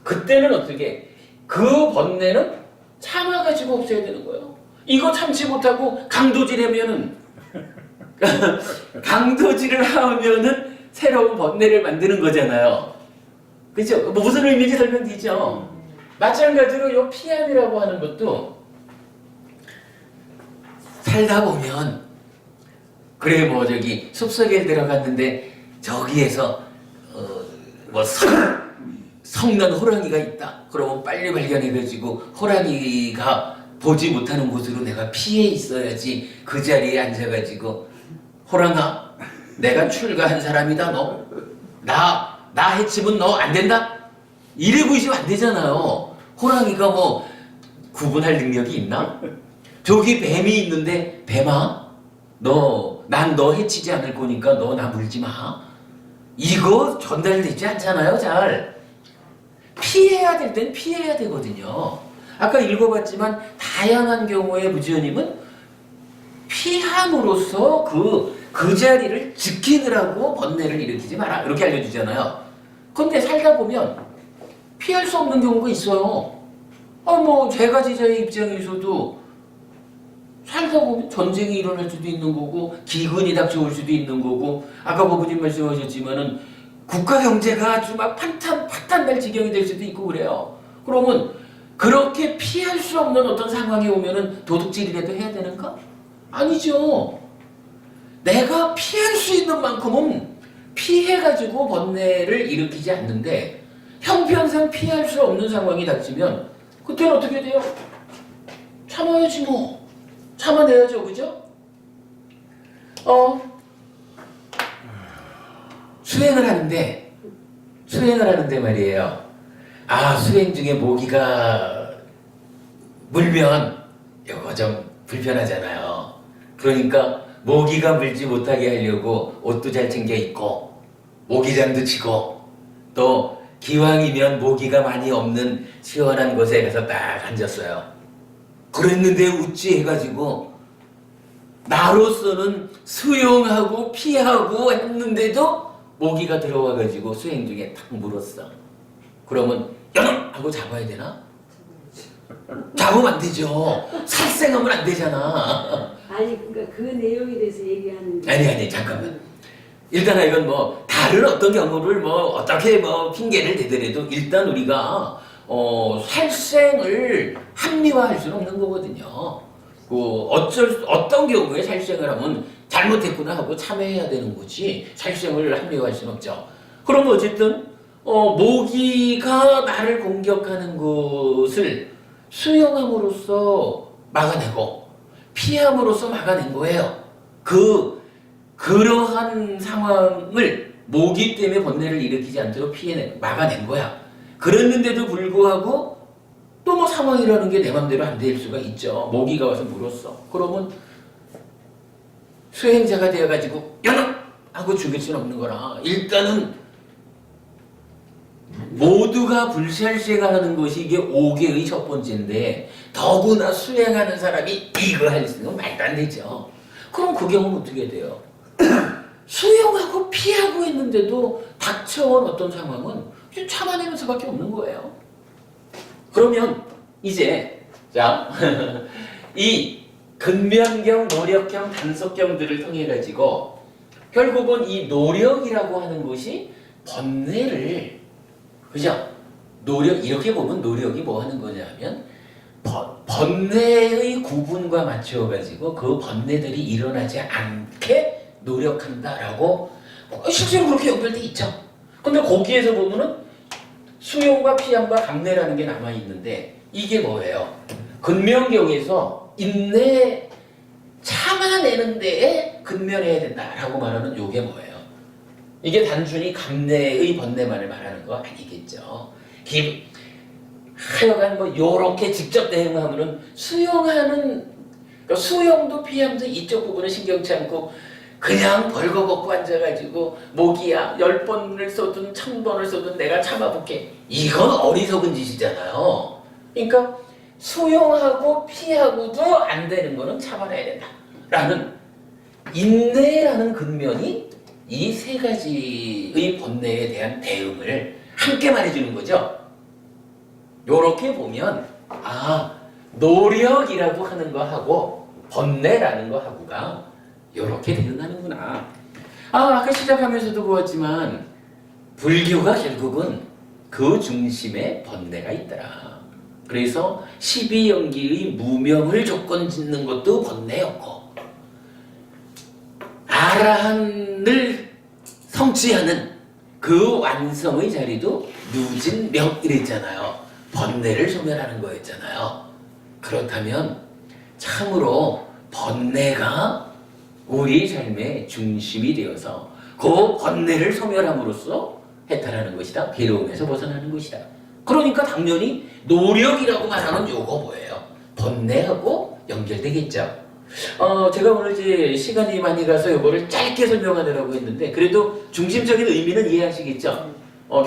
그때는 어떻게? 그 번뇌는 참아가지고 없애야 되는 거예요. 이거 참지 못하고 강도질하면은 강도질을 하면은 새로운 번뇌를 만드는 거잖아요. 그죠? 뭐 무슨 의미인지 설명되죠? 마찬가지로 요 피함이라고 하는 것도 살다 보면 그래 뭐 저기 숲속에 들어갔는데 저기에서 뭐 성난 호랑이가 있다. 그러면 빨리 발견해가지고 호랑이가 보지 못하는 곳으로 내가 피해 있어야지. 그 자리에 앉아가지고 호랑아, 내가 출가한 사람이다. 너 나 해치면 너 안 된다? 이래고 있으면 안 되잖아요. 호랑이가 뭐 구분할 능력이 있나? 저기 뱀이 있는데 뱀아, 난 너 해치지 않을 거니까 너 나 물지 마. 이거 전달되지 않잖아요, 잘. 피해야 될 땐 피해야 되거든요. 아까 읽어봤지만 다양한 경우에 무지연님은 피함으로써 그 자리를 지키느라고 번뇌를 일으키지 마라 이렇게 알려주잖아요. 근데 살다 보면 피할 수 없는 경우가 있어요. 뭐 제가 제자의 입장에서도 살다 보면 전쟁이 일어날 수도 있는 거고 기근이 닥쳐올 수도 있는 거고 아까 보부님 말씀하셨지만은 국가 경제가 아주 막 파탄날 지경이 될 수도 있고 그래요. 그러면 그렇게 피할 수 없는 어떤 상황이 오면은 도둑질이라도 해야 되는가? 아니죠. 내가 피할 수 있는 만큼은 피해가지고 번뇌를 일으키지 않는데 형편상 피할 수 없는 상황이 닥치면 그때는 어떻게 돼요? 참아야지 뭐. 참아내야죠, 그죠? 수행을 하는데 말이에요. 수행 중에 모기가 물면 이거 좀 불편하잖아요. 그러니까 모기가 물지 못하게 하려고 옷도 잘 챙겨 입고 모기장도 치고 또 기왕이면 모기가 많이 없는 시원한 곳에 가서 딱 앉았어요. 그랬는데 우찌 해가지고 나로서는 수용하고 피하고 했는데도 모기가 들어와가지고 수행 중에 탁 물었어. 그러면 여놈! 하고 잡아야 되나? 잡으면 안 되죠. 살생하면 안 되잖아. 아니 그러니까 그 내용에 대해서 얘기하는. 아니 잠깐만. 일단 이건 뭐 다른 어떤 경우를 뭐 어떻게 뭐 핑계를 대더라도 일단 우리가 살생을 합리화할 수는 없는 거거든요. 어떤 경우에 살생을 하면 잘못했구나 하고 참회해야 되는 거지 살생을 합리화할 수는 없죠. 그럼 어쨌든 모기가 나를 공격하는 것을 수용함으로써 막아내고 피함으로써 막아낸 거예요. 그러한 상황을 모기 때문에 번뇌를 일으키지 않도록 막아낸 거야. 그랬는데도 불구하고 또 뭐 상황이라는 게 내 맘대로 안 될 수가 있죠. 모기가 와서 물었어. 그러면 수행자가 되어가지고 여놈! 하고 죽일 수는 없는 거라. 일단은 모두가 불살생하는 것이 이게 5개의 첫 번째인데 더구나 수행하는 사람이 이거 할 수는 말도 안 되죠. 그럼 그 경우는 어떻게 돼요? 수용하고 피하고 있는데도 닥쳐온 어떤 상황은 참아내는 수밖에 없는 거예요. 그러면 이제 자, 이 근면경, 노력경, 단속경들을 통해 가지고 결국은 이 노력이라고 하는 것이 번뇌를, 그죠? 노력, 이렇게 보면 노력이 뭐 하는 거냐면 번뇌의 구분과 맞춰 가지고 그 번뇌들이 일어나지 않게 노력한다라고 실제로 그렇게 연결돼 있죠. 근데 거기에서 보면은 수용과 피함과 감내라는 게 남아 있는데 이게 뭐예요? 근면경에서 인내 참아내는 데에 근면해야 된다라고 말하는 요게 뭐예요? 이게 단순히 감내의 번뇌만을 말하는 거 아니겠죠. 하여간 뭐 요렇게 직접 대응하면은 수용하는, 그러니까 수용도 피함도 이쪽 부분은 신경치 않고 그냥 벌거벗고 앉아가지고 목이야 10번을 쏘든 1000번을 쏘든 내가 참아볼게, 이건 어리석은 짓이잖아요. 그러니까 수용하고 피하고도 안 되는 거는 참아내야 된다 라는 인내라는 근면이 이 세 가지의 번뇌에 대한 대응을 함께 말해주는 거죠. 요렇게 보면 노력이라고 하는 거하고 번뇌라는 거하고가 요렇게 대응하는구나. 아까 시작하면서도 보았지만 불교가 결국은 그 중심에 번뇌가 있더라. 그래서 12연기의 무명을 조건 짓는 것도 번뇌였고 아라한을 성취하는 그 완성의 자리도 누진명 이랬잖아요. 번뇌를 소멸하는 거였잖아요. 그렇다면 참으로 번뇌가 우리 삶의 중심이 되어서 그 번뇌를 소멸함으로써 해탈하는 것이다. 괴로움에서 벗어나는 것이다. 그러니까 당연히 노력이라고 말하는 요거 뭐예요? 번뇌하고 연결되겠죠. 제가 오늘 이제 시간이 많이 가서 요거를 짧게 설명하느라고 했는데 그래도 중심적인 의미는 이해하시겠죠?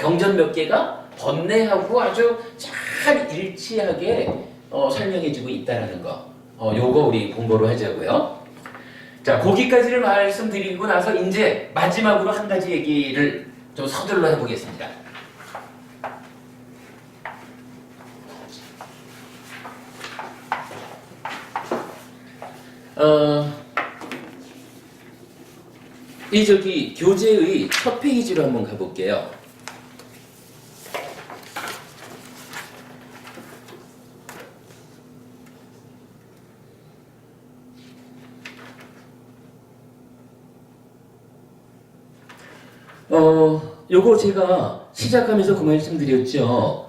경전 몇 개가 번뇌하고 아주 잘 일치하게 설명해주고 있다라는 거. 요거 우리 공부를 하자고요. 자, 거기까지를 말씀드리고 나서 이제 마지막으로 한 가지 얘기를 좀 서둘러 해보겠습니다. 이 교재의 첫 페이지로 한번 가볼게요. 요거 제가 시작하면서 그 말씀 드렸죠.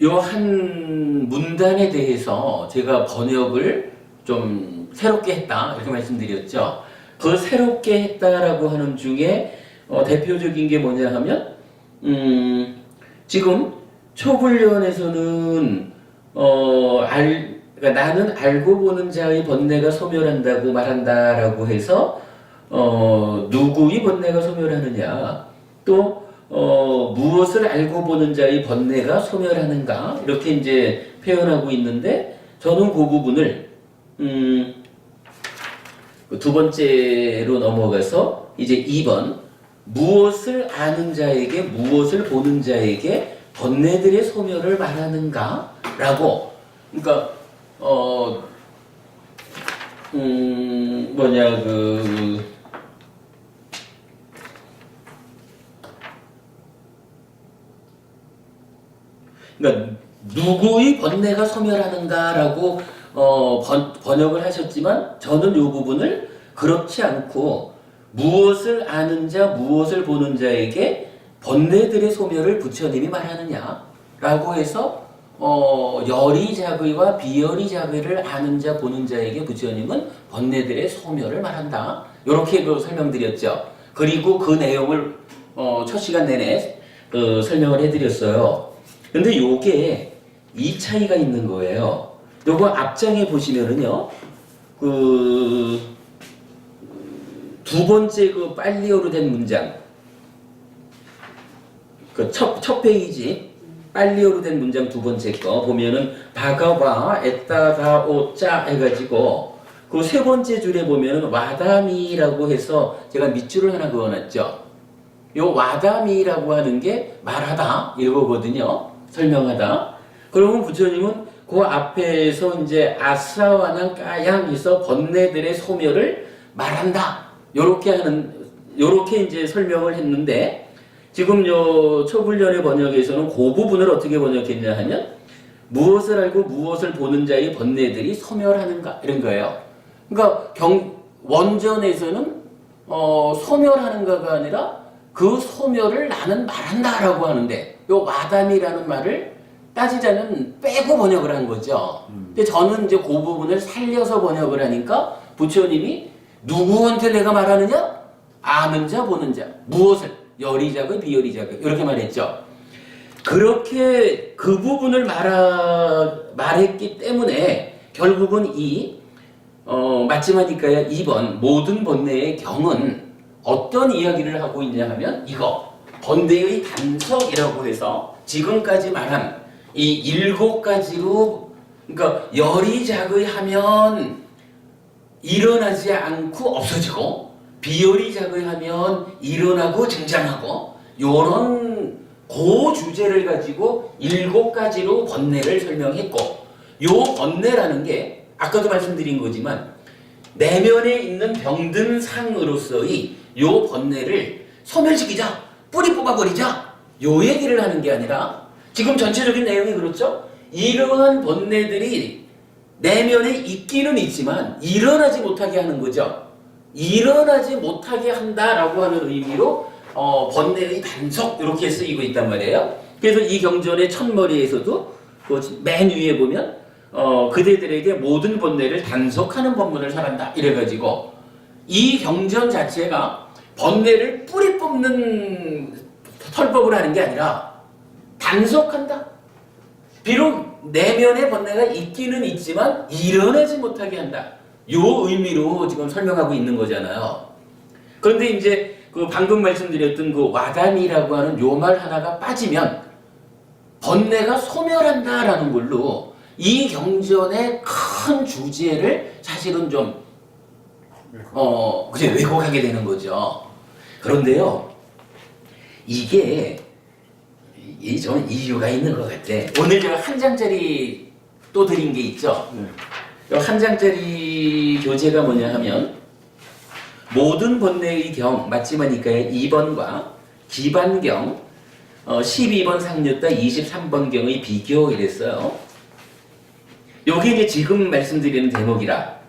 요 한 문단에 대해서 제가 번역을 좀 새롭게 했다 이렇게 말씀드렸죠. 그 새롭게 했다라고 하는 중에 대표적인 게 뭐냐 하면 지금 초불련에서는 그러니까 나는 알고 보는 자의 번뇌가 소멸한다고 말한다라고 해서 누구의 번뇌가 소멸하느냐, 또 무엇을 알고 보는 자의 번뇌가 소멸하는가 이렇게 이제 표현하고 있는데 저는 그 부분을 두 번째로 넘어가서 이제 2번 무엇을 아는 자에게 무엇을 보는 자에게 번뇌들의 소멸을 말하는가 라고, 그러니까 그러니까 누구의 번뇌가 소멸하는가라고 번역을 하셨지만 저는 이 부분을 그렇지 않고 무엇을 아는 자, 무엇을 보는 자에게 번뇌들의 소멸을 부처님이 말하느냐라고 해서 열이자괴와 비열이자괴를 아는 자, 보는 자에게 부처님은 번뇌들의 소멸을 말한다. 이렇게 설명드렸죠. 그리고 그 내용을 첫 시간 내내 설명을 해드렸어요. 근데 요게 이 차이가 있는 거예요. 요거 앞장에 보시면은요, 두 번째 빨리어로 된 문장, 첫 페이지 빨리어로 된 문장 두 번째 거 보면은 바가와 에따가오짜 해가지고 그 세 번째 줄에 보면은 와다미라고 해서 제가 밑줄을 하나 그어놨죠. 요 와다미라고 하는 게 말하다 이거거든요. 설명하다. 그러면 부처님은 그 앞에서 이제 아싸와난 까양에서 번뇌들의 소멸을 말한다. 요렇게 이제 설명을 했는데, 지금 요 초불련의 번역에서는 그 부분을 어떻게 번역했냐 하면, 무엇을 알고 무엇을 보는 자의 번뇌들이 소멸하는가 이런 거예요. 그러니까 원전에서는 소멸하는가가 아니라 그 소멸을 나는 말한다라고 하는데, 요 와담이라는 말을 따지자면 빼고 번역을 한 거죠. 근데 저는 이제 그 부분을 살려서 번역을 하니까 부처님이 누구한테 내가 말하느냐? 아는 자, 보는 자. 무엇을? 열이자고 비열이자고 이렇게 말했죠. 그렇게 그 부분을 말했기 때문에 결국은 마지막이니까요 2번 모든 번뇌의 경은 어떤 이야기를 하고 있냐 하면 이거 번뇌의 단석이라고 해서 지금까지 말한 이 7가지로, 그러니까 열이자거하면 일어나지 않고 없어지고 비열이자거하면 일어나고 증장하고 요런 그 주제를 가지고 7가지로 번뇌를 설명했고, 요 번뇌라는 게 아까도 말씀드린 거지만 내면에 있는 병든 상으로서의 요 번뇌를 소멸시키자, 뿌리 뽑아버리자, 요 얘기를 하는 게 아니라 지금 전체적인 내용이 그렇죠? 이러한 번뇌들이 내면에 있기는 있지만 일어나지 못하게 하는 거죠. 일어나지 못하게 한다라고 하는 의미로 번뇌의 단속 이렇게 쓰이고 있단 말이에요. 그래서 이 경전의 첫머리에서도 맨 위에 보면 그대들에게 모든 번뇌를 단속하는 법문을 설한다 이래가지고 이 경전 자체가 번뇌를 뿌리 뽑는 설법을 하는 게 아니라 단속한다. 비록 내면에 번뇌가 있기는 있지만 일어나지 못하게 한다. 요 의미로 지금 설명하고 있는 거잖아요. 그런데 이제 그 방금 말씀드렸던 그 와담이라고 하는 요 말 하나가 빠지면 번뇌가 소멸한다라는 걸로 이 경전의 큰 주제를 사실은 좀 그냥 왜곡하게 되는 거죠. 그런데요, 이게 좀 이유가 있는 것 같아. 오늘 제가 한 장짜리 또 드린 게 있죠. 한 장짜리 교재가 뭐냐 하면 모든 번뇌의 경 맞지마니까의 2번과 기반경 12번 상류따 23번 경의 비교 이랬어요. 요게 이제 지금 말씀드리는 대목이라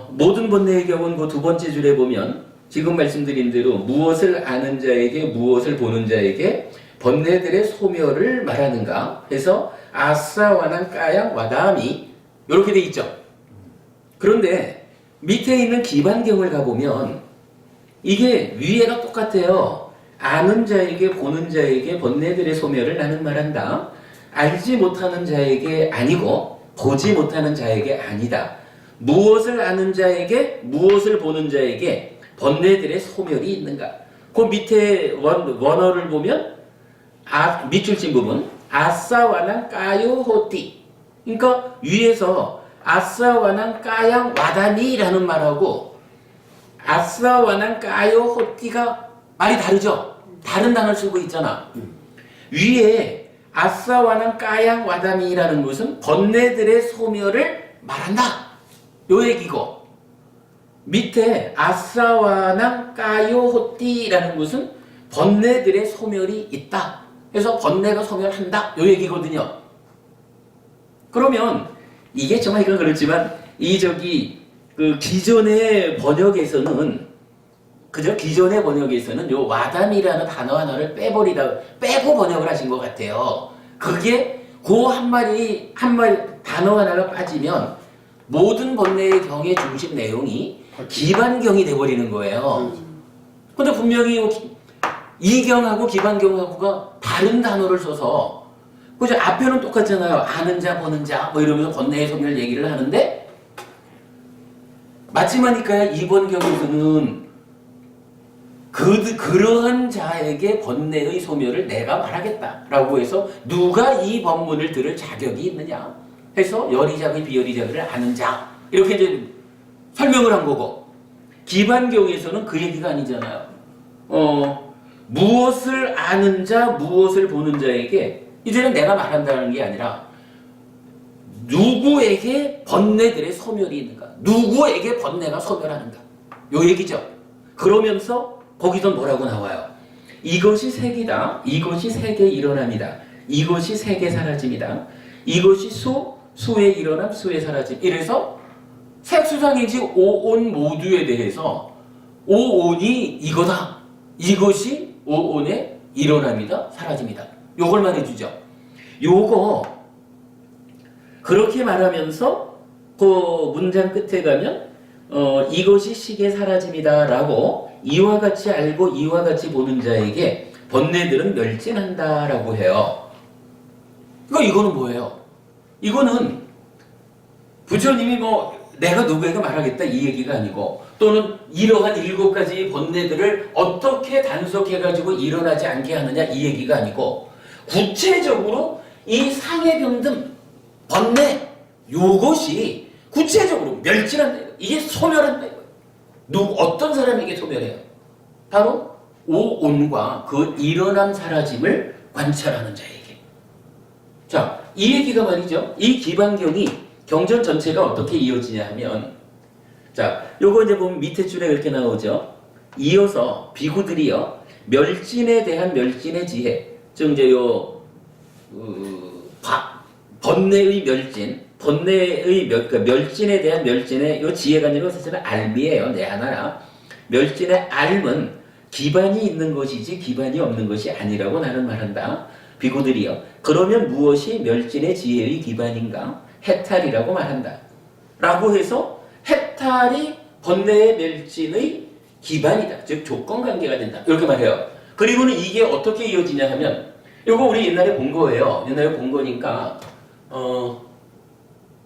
모든 번뇌의 경은 그 두 번째 줄에 보면 지금 말씀드린 대로 무엇을 아는 자에게 무엇을 보는 자에게 번뇌들의 소멸을 말하는가 해서 아싸와난 까양 와다미 이렇게 돼 있죠. 그런데 밑에 있는 기반경을 가보면 이게 위에가 똑같아요. 아는 자에게 보는 자에게 번뇌들의 소멸을 나는 말한다. 알지 못하는 자에게 아니고 보지 못하는 자에게 아니다. 무엇을 아는 자에게 무엇을 보는 자에게 번뇌들의 소멸이 있는가. 그 밑에 원어를 보면 밑줄친 부분 아싸와난 까요호띠, 그러니까 위에서 아싸와난 까양 와다니라는 말하고 아싸와난 까요호띠가 말이 다르죠. 다른 단어를 쓰고 있잖아. 위에 아싸와난 까양 와다니라는 것은 번뇌들의 소멸을 말한다 요 얘기고, 밑에 아싸와난 까요호띠라는 것은 번뇌들의 소멸이 있다. 그래서 번뇌가 소멸한다 요 얘기거든요. 그러면 이게 정말 이건 그렇지만 그 기존의 번역에서는 그저 기존의 번역에서는 요 와담이라는 단어 하나를 빼고 번역을 하신 것 같아요. 그게 그 한 마리 단어 하나가 빠지면 모든 번뇌의 경의 중심 내용이 기반경이 돼버리는 거예요. 근데 분명히 이 경하고 기반경하고가 다른 단어를 써서 그죠? 앞에는 똑같잖아요. 아는 자 보는 자 뭐 이러면서 번뇌의 소멸 얘기를 하는데 마지막이니까 이번 경에서는 그러한 자에게 번뇌의 소멸을 내가 말하겠다라고 해서 누가 이 법문을 들을 자격이 있느냐 해서 열이자의 비열이자를 아는 자 이렇게 이제 설명을 한 거고, 기반경에서는 그 얘기가 아니잖아요. 무엇을 아는 자 무엇을 보는 자에게 이제는 내가 말한다는 게 아니라 누구에게 번뇌들의 소멸이 있는가? 누구에게 번뇌가 소멸하는가? 요 얘기죠. 그러면서 거기서 뭐라고 나와요? 이것이 색이다. 이것이 색의 일어남이다. 이것이 색의 사라짐이다. 이것이 수의 일어남, 수의 사라짐. 이래서 색수상행시 오온 모두에 대해서 오온이 이거다. 이것이 오온의 일어남이다. 사라짐이다. 요걸 말해주죠. 요거 그렇게 말하면서 그 문장 끝에 가면 이것이 식의 사라짐이다 라고 이와 같이 알고 이와 같이 보는 자에게 번뇌들은 멸진한다 라고 해요. 그러니까 이거는 뭐예요? 이거는 부처님이 뭐 내가 누구에게 말하겠다 이 얘기가 아니고, 또는 이러한 7가지 번뇌들을 어떻게 단속해가지고 일어나지 않게 하느냐 이 얘기가 아니고, 구체적으로 이 상해 병등 번뇌 요것이 구체적으로 멸진한다. 이게 소멸한다. 어떤 사람에게 소멸해요? 바로 오온과 그 일어남 사라짐을 관찰하는 자에게. 자, 이 얘기가 말이죠. 이 기반경이 경전 전체가 어떻게 이어지냐 하면, 자, 요거 이제 보면 밑에 줄에 이렇게 나오죠. 이어서 비구들이요, 멸진에 대한 멸진의 지혜, 즉 이제 요 번뇌의 멸진, 그러니까 멸진에 대한 멸진의 요 지혜가 아니라 사실은 알미예요. 내 하나라. 멸진의 알은 기반이 있는 것이지 기반이 없는 것이 아니라고 나는 말한다. 비구들이요. 그러면 무엇이 멸진의 지혜의 기반인가? 해탈이라고 말한다. 라고 해서 해탈이 번뇌의 멸진의 기반이다. 즉 조건관계가 된다. 이렇게 말해요. 그리고는 이게 어떻게 이어지냐 하면, 요거 우리 옛날에 본 거예요. 옛날에 본 거니까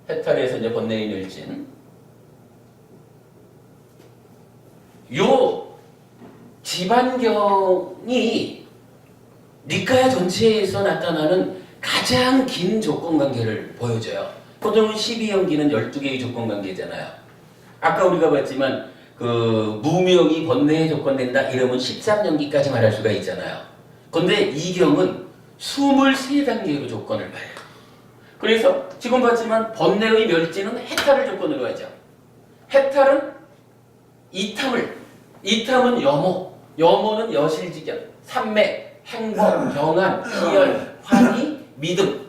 해탈에서 이제 번뇌의 멸진. 요 지반경이 니카야 전체에서 나타나는 가장 긴 조건관계를 보여줘요. 보통은 12연기는 12개의 조건관계잖아요. 아까 우리가 봤지만 그 무명이 번뇌에 조건된다 이러면 13연기까지 말할 수가 있잖아요. 근데 이 경은 23단계로 조건을 말해요. 그래서 지금 봤지만 번뇌의 멸진은 해탈을 조건으로 하죠. 해탈은 이탐은 염호는 여실직연, 삼매, 행복, 경안, 희열, 환희, 믿음.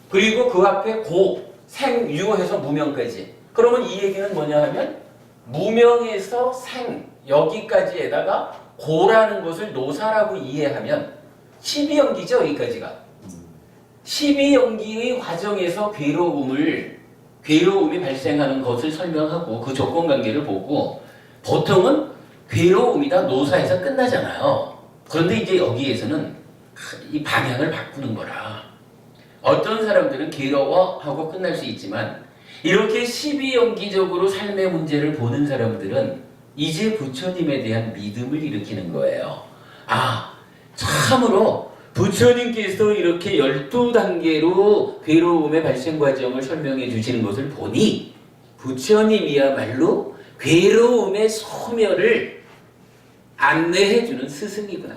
그리고 그 앞에 고, 생, 유 해서 무명까지. 그러면 이 얘기는 뭐냐 하면, 무명에서 생, 여기까지에다가 고라는 것을 노사라고 이해하면 12연기죠, 여기까지가. 12연기의 과정에서 괴로움이 발생하는 것을 설명하고 그 조건관계를 보고, 보통은 괴로움이다 노사에서 끝나잖아요. 그런데 이제 여기에서는 이 방향을 바꾸는 거라. 어떤 사람들은 괴로워하고 끝날 수 있지만, 이렇게 12연기적으로 삶의 문제를 보는 사람들은 이제 부처님에 대한 믿음을 일으키는 거예요. 아, 참으로 부처님께서 이렇게 12단계로 괴로움의 발생 과정을 설명해 주시는 것을 보니 부처님이야말로 괴로움의 소멸을 안내해 주는 스승이구나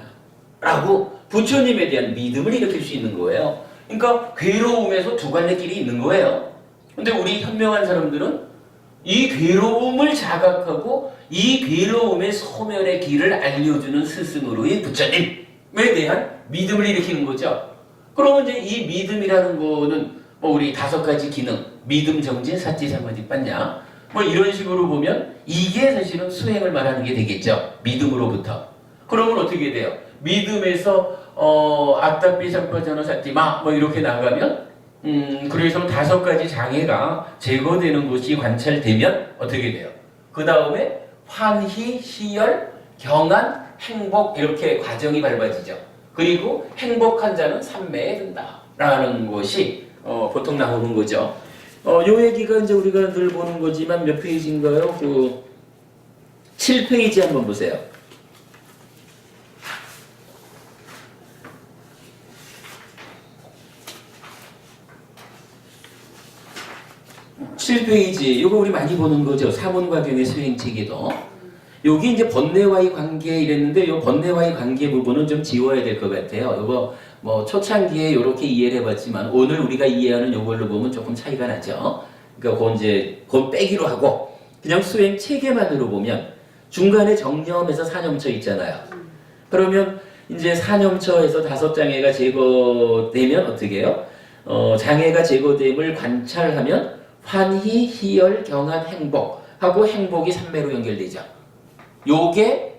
라고 부처님에 대한 믿음을 일으킬 수 있는 거예요. 그러니까 괴로움에서 두 갈래 길이 있는 거예요. 근데 우리 현명한 사람들은 이 괴로움을 자각하고 이 괴로움의 소멸의 길을 알려주는 스승으로의 부처님에 대한 믿음을 일으키는 거죠. 그러면 이제 이 믿음이라는 거는 뭐 우리 5가지 기능, 믿음, 정진, 사지, 사마지, 빠냐, 뭐 이런 식으로 보면 이게 사실은 수행을 말하는 게 되겠죠. 믿음으로부터. 그러면 어떻게 돼요? 믿음에서 아따삐 삼파전어 사티마 뭐 이렇게 나가면 그래서 5가지 장애가 제거되는 것이 관찰되면 어떻게 돼요? 그 다음에 환희, 희열, 경안, 행복 이렇게 과정이 밟아지죠. 그리고 행복한 자는 삼매에 든다라는 것이 보통 나오는 거죠. 요 얘기가 이제 우리가 늘 보는 거지만 몇 페이지인가요? 그 7페이지 한번 보세요. 7페이지, 이거 우리 많이 보는 거죠. 사본과경의 수행책에도. 여기 이제 번뇌와의 관계 이랬는데 이 번뇌와의 관계 부분은 좀 지워야 될 것 같아요. 이거 뭐 초창기에 이렇게 이해를 해봤지만 오늘 우리가 이해하는 이걸로 보면 조금 차이가 나죠. 그러니까 그건 이제 그건 빼기로 하고 그냥 수행 체계만으로 보면 중간에 정념에서 사념처 있잖아요. 그러면 이제 사념처에서 5장애가 제거되면 어떻게 해요? 장애가 제거됨을 관찰하면 환희, 희열, 경안, 행복하고 행복이 삼매로 연결되죠. 요게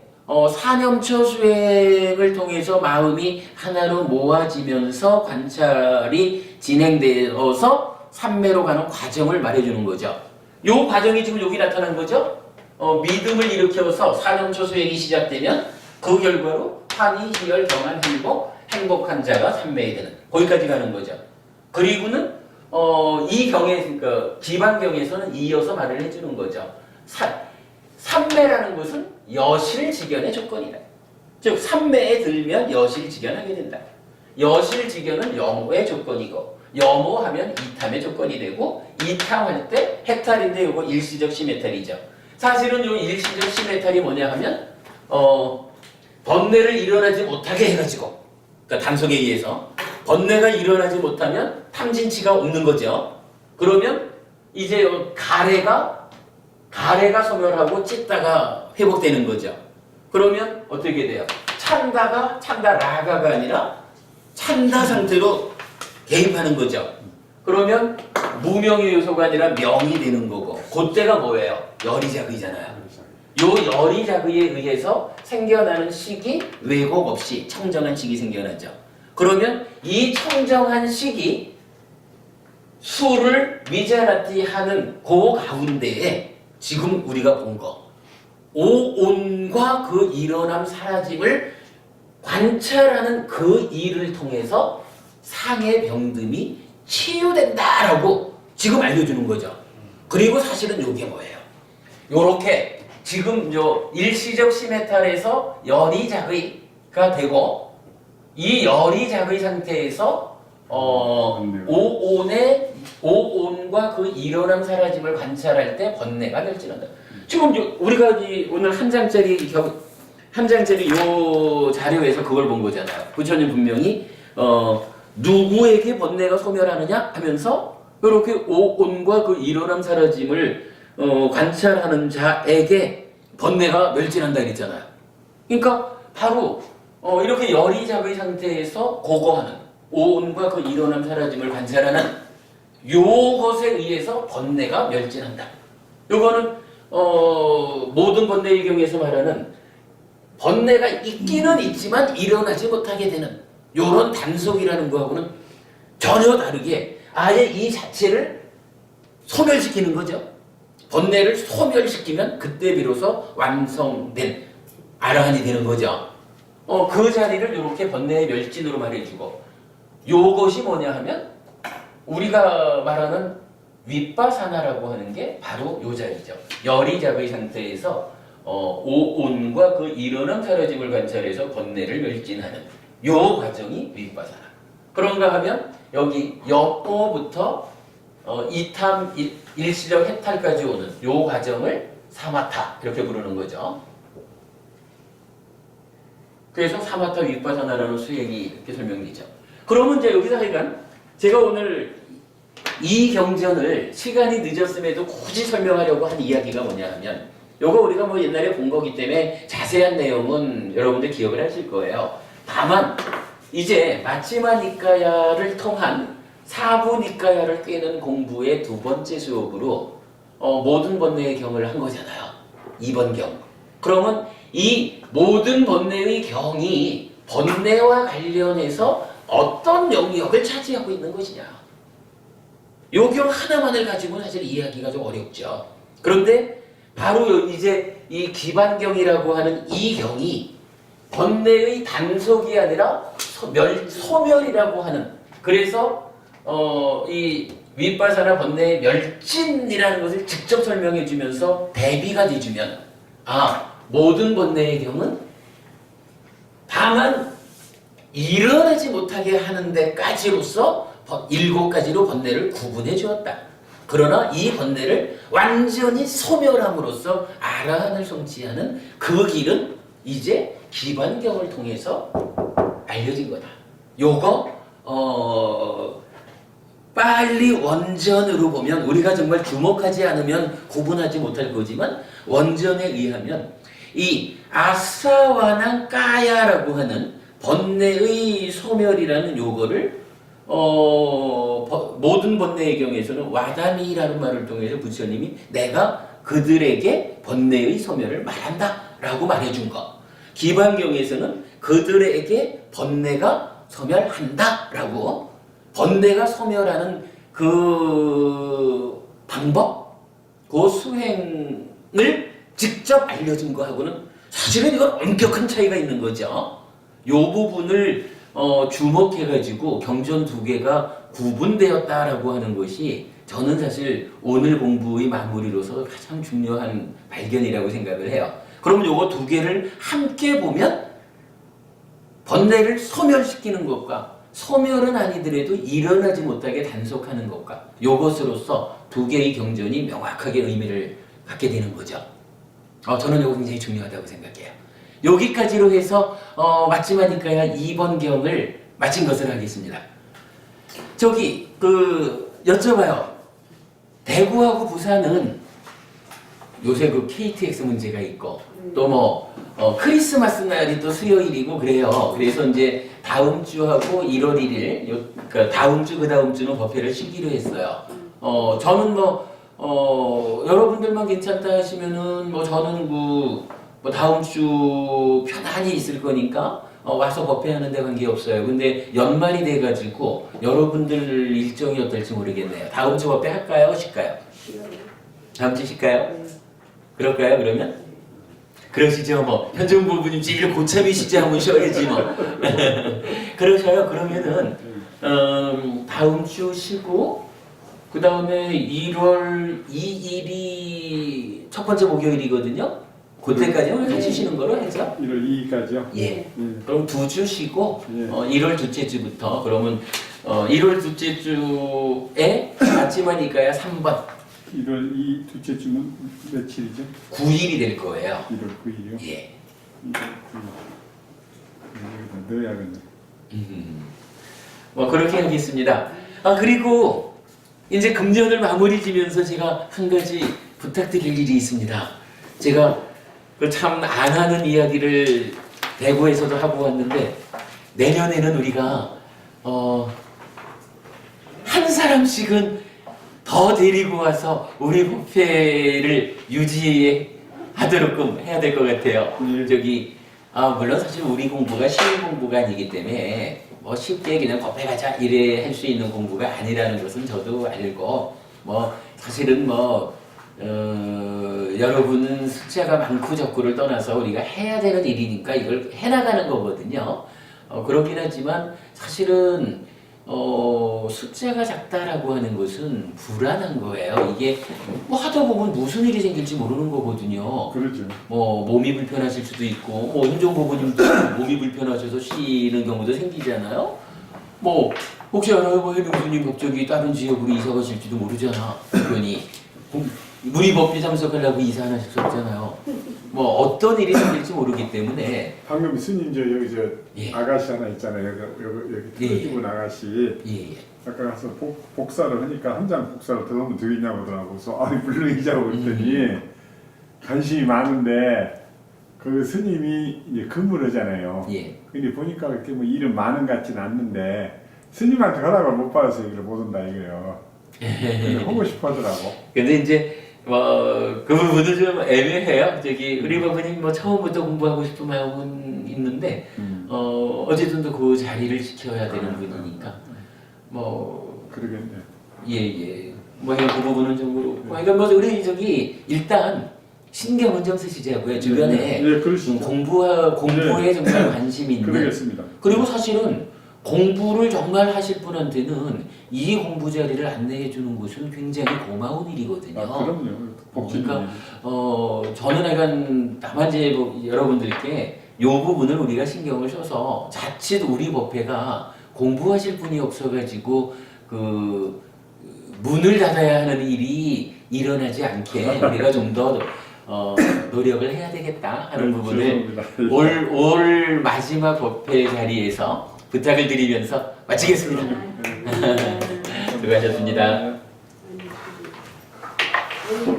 사념처 수행을 통해서 마음이 하나로 모아지면서 관찰이 진행되어서 삼매로 가는 과정을 말해주는 거죠. 요 과정이 지금 여기 나타난 거죠. 믿음을 일으켜서 사념처 수행이 시작되면 그 결과로 환희, 희열, 경안, 행복, 행복한 자가 삼매에 되는 거기까지 가는 거죠. 그리고는 이 경에 그러니까 기반경에서는 이어서 말을 해주는 거죠. 삼매라는 것은 여실직연의 조건이다. 즉 삼매에 들면 여실직연하게 된다. 여실직연은 염호의 조건이고 염호하면 이탐의 조건이 되고 이탐할 때 해탈인데 요거 일시적 심해탈이죠. 사실은 요 일시적 심해탈이 뭐냐 하면 번뇌를 일어나지 못하게 해가지고 그러니까 단속에 의해서 번뇌가 일어나지 못하면 탐진치가 없는 거죠. 그러면 이제 가래가 소멸하고 찢다가 회복되는 거죠. 그러면 어떻게 돼요? 찬다라가가 아니라 찬다 상태로 개입하는 거죠. 그러면 무명의 요소가 아니라 명이 되는 거고 그때가 뭐예요? 열이작의잖아요. 요 열이작의에 의해서 생겨나는 식이 왜곡 없이 청정한 식이 생겨나죠. 그러면 이 청정한 식이 수를 미자라티 하는 그 가운데에 지금 우리가 본 거 오온과 그 일어남 사라짐을 관찰하는 그 일을 통해서 상의 병듦이 치유된다라고 지금 알려주는 거죠. 그리고 사실은 이게 뭐예요? 요렇게 지금 요 일시적 심해탈에서 열이작의가 되고 이 열이작의 상태에서 오온과 그 일어남 사라짐을 관찰할 때 번뇌가 멸진한다. 지금 우리가 오늘 한 장짜리 요 자료에서 그걸 본 거잖아요. 부처님 분명히 누구에게 번뇌가 소멸하느냐 하면서 이렇게 오온과 그 일어남 사라짐을 관찰하는 자에게 번뇌가 멸진한다 그랬잖아요. 그러니까 바로 이렇게 열이작의 상태에서 고거하는 오온과 그 일어남 사라짐을 관찰하는 요것에 의해서 번뇌가 멸진한다. 요거는 모든 번뇌의 경우에서 말하는 번뇌가 있기는 있지만 일어나지 못하게 되는 요런 단속이라는 거하고는 전혀 다르게 아예 이 자체를 소멸시키는 거죠. 번뇌를 소멸시키면 그때 비로소 완성된 아라한이 되는 거죠. 그 자리를 이렇게 번뇌의 멸진으로 말해주고 요것이 뭐냐 하면 우리가 말하는 윗바사나라고 하는 게 바로 요 자리죠. 열이작의 상태에서 오온과 그 일어남 사라짐을 관찰해서 번뇌를 멸진하는 요 과정이 윗바사나. 그런가 하면 여기 여보부터 이탐 일시적 해탈까지 오는 요 과정을 사마타 이렇게 부르는 거죠. 그래서 사마타 윗바사나라는 수행이 이렇게 설명되죠. 그러면 이제 여기서 하여간 제가 오늘 이 경전을 시간이 늦었음에도 굳이 설명하려고 한 이야기가 뭐냐 하면 요거 우리가 뭐 옛날에 본 거기 때문에 자세한 내용은 여러분들 기억을 하실 거예요. 다만 이제 마치마 니까야를 통한 사부 니까야를 꿰는 공부의 두 번째 수업으로 모든 번뇌의 경을 한 거잖아요. 2번 경. 그러면 이 모든 번뇌의 경이 번뇌와 관련해서 어떤 영역을 차지하고 있는 것이냐. 요 경 하나만을 가지고는 사실 이해하기가 좀 어렵죠. 그런데 바로 이제 이 기반경이라고 하는 이 경이 번뇌의 단속이 아니라 소멸이라고 하는 그래서 이 윗바사나 번뇌의 멸진이라는 것을 직접 설명해 주면서 대비가 돼주면 모든 번뇌의 경은 다만 일어나지 못하게 하는 데까지로서 7가지로 번뇌를 구분해 주었다. 그러나 이 번뇌를 완전히 소멸함으로써 아라한을 성취하는 그 길은 이제 기반경을 통해서 알려진 거다. 요거 빨리 원전으로 보면 우리가 정말 주목하지 않으면 구분하지 못할 거지만 원전에 의하면 이 아사와난 까야라고 하는 번뇌의 소멸이라는 요거를 모든 번뇌의 경우에서는 와다미라는 말을 통해서 부처님이 내가 그들에게 번뇌의 소멸을 말한다 라고 말해준 것. 기반경에서는 그들에게 번뇌가 소멸한다 라고 번뇌가 소멸하는 그 방법, 그 수행을 직접 알려준 거하고는 사실은 이건 엄격한 차이가 있는 거죠. 요 부분을 주목해가지고 경전 두 개가 구분되었다라고 하는 것이 저는 사실 오늘 공부의 마무리로서 가장 중요한 발견이라고 생각을 해요. 그러면 요거 두 개를 함께 보면 번뇌를 소멸시키는 것과 소멸은 아니더라도 일어나지 못하게 단속하는 것과 요것으로서 두 개의 경전이 명확하게 의미를 갖게 되는 거죠. 저는 이거 굉장히 중요하다고 생각해요. 여기까지로 해서 마지막이니까야 2번 경을 마친 것을 하겠습니다. 저기 여쭤봐요. 대구하고 부산은 요새 그 KTX 문제가 있고 또 크리스마스 날이 또 수요일이고 그래요. 그래서 이제 다음 주하고 1월 1일 그러니까 다음 주 그 다음 주는 법회를 쉬기로 했어요. 저는 여러분들만 괜찮다 하시면은 저는 다음 주 편안히 있을 거니까 와서 법회하는데 관계없어요. 근데 연말이 돼가지고 여러분들 일정이 어떨지 모르겠네요. 다음 주 법회 할까요? 쉴까요? 다음 주 쉴까요? 그럴까요? 그러면? 그러시죠. 현정 부부님 제일 고참이시지 하면 쉬어야지 그러셔요. 그러면은 다음 주 쉬고 그 다음에 1월 2일이 첫 번째 목요일이거든요. 그때까지는 같이 쉬는 거로 해서 1월 2일까지요? 예. 그럼 2주 쉬고 예. 1월 둘째 주부터 그러면 1월 둘째 주에 마지막이니까야 3번 1월 2 둘째 주는 며칠이죠? 9일이 될 거예요. 1월 9일이요? 예. 1월 9일. 넣어야겠네. 그렇게 하겠습니다. 그리고 이제 금년을 마무리 지면서 제가 한 가지 부탁드릴 일이 있습니다. 제가 참 안 하는 이야기를 대구에서도 하고 왔는데 내년에는 우리가 한 사람씩은 더 데리고 와서 우리 법회를 유지하도록 해야 될 것 같아요. 예. 물론 사실 우리 공부가 쉬운 공부가 아니기 때문에 쉽게 그냥 법회 가자 이래 할 수 있는 공부가 아니라는 것은 저도 알고 사실은 여러분은 숫자가 많고 적고를 떠나서 우리가 해야 되는 일이니까 이걸 해나가는 거거든요. 그렇긴 하지만 사실은 숫자가 작다라고 하는 것은 불안한 거예요. 이게 하다 보면 무슨 일이 생길지 모르는 거거든요. 그렇죠. 몸이 불편하실 수도 있고 현종 부부님도 몸이 불편하셔서 쉬는 경우도 생기잖아요. 혹시 알아요? 해룡수님 갑자기 다른 지역으로 이사 가실지도 모르잖아. 그러니 우리 법회 참석하려고 이사 안 하실 수 없잖아요. 어떤 일이 생길지 모르기 때문에 방금 스님 예. 아가씨 하나 있잖아요. 여기 틀어주고 아가씨. 예. 아까 가서 복사를 하니까 한 장 복사를 더 넣으면 되겠냐고 하더라고. 그래서 물론이자고 그랬더니 관심이 많은데 그 스님이 이제 근무를 하잖아요. 예. 근데 보니까 그렇게 일은 많은 것 같지는 않는데 스님한테 허락을 못 받아서 여기를 못 온다 이거예요. 근데 하고 싶어 하더라고. 근데 이제 그 부분도 좀 애매해요. 우리 법부님 처음부터 공부하고 싶은 마음은 있는데 어쨌든 또 그 자리를 지켜야 되는 분이니까 그러겠네. 예. 그 부분은 좀 그렇고 그러니까 우리 일단 신경은 좀 쓰시자고요. 주변에 공부에 정말 관심이 있는 그러겠습니다. 그리고 사실은 공부를 정말 하실 분한테는 이 공부 자리를 안내해 주는 것은 굉장히 고마운 일이거든요. 그럼요. 그러니까 저는 약간 다만 이제 여러분들께 이 부분을 우리가 신경을 써서 자칫 우리 법회가 공부하실 분이 없어가지고 문을 닫아야 하는 일이 일어나지 않게 우리가 좀 더 노력을 해야 되겠다 하는 부분을 죄송합니다. 올 마지막 법회 자리에서 부탁을 드리면서 마치겠습니다. 수고하셨습니다.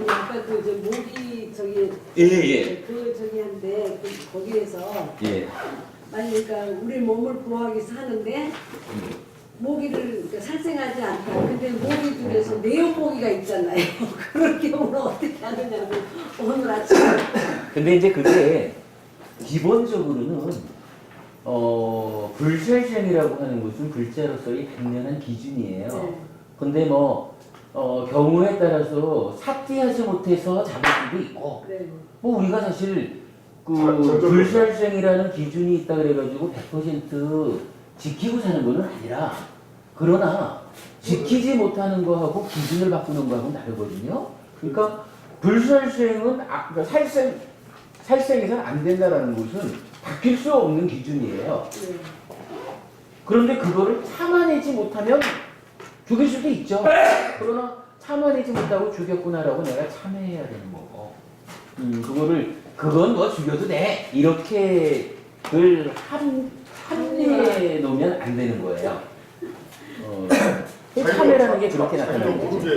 아까 그저 모기 저기 예. 그 저기 한데 그 거기에서 예. 그러니까 우리 몸을 보호하기 위해서 하는데 모기를 그러니까 살생하지 않다. 근데 모기 중에서 내용모기가 있잖아요. 그럴 경우는 어떻게 하느냐고 오늘 아침에. 근데 이제 그게 기본적으로는 불살생이라고 하는 것은 불자로서의 당연한 기준이에요. 네. 근데 뭐 경우에 따라서 삭제하지 못해서 잡을 수도 있고 네. 뭐 우리가 사실 그 저도 불살생이라는 기준이 있다 그래가지고 100% 지키고 사는 거는 아니라 그러나 지키지 못하는 거하고 기준을 바꾸는 거하고는 다르거든요. 그러니까 불살생은 그러니까 살생에서는 안 된다라는 것은 바뀔 수 없는 기준이에요. 네. 그런데 그거를 참아내지 못하면 죽일 수도 있죠. 그러나 참아내지 못하고 죽였구나라고 내가 참회해야 되는 거고. 그건 뭐 죽여도 돼. 이렇게 를 합리해 놓으면 안 되는 거예요. 참회라는 게 그렇게 나타나는 거죠.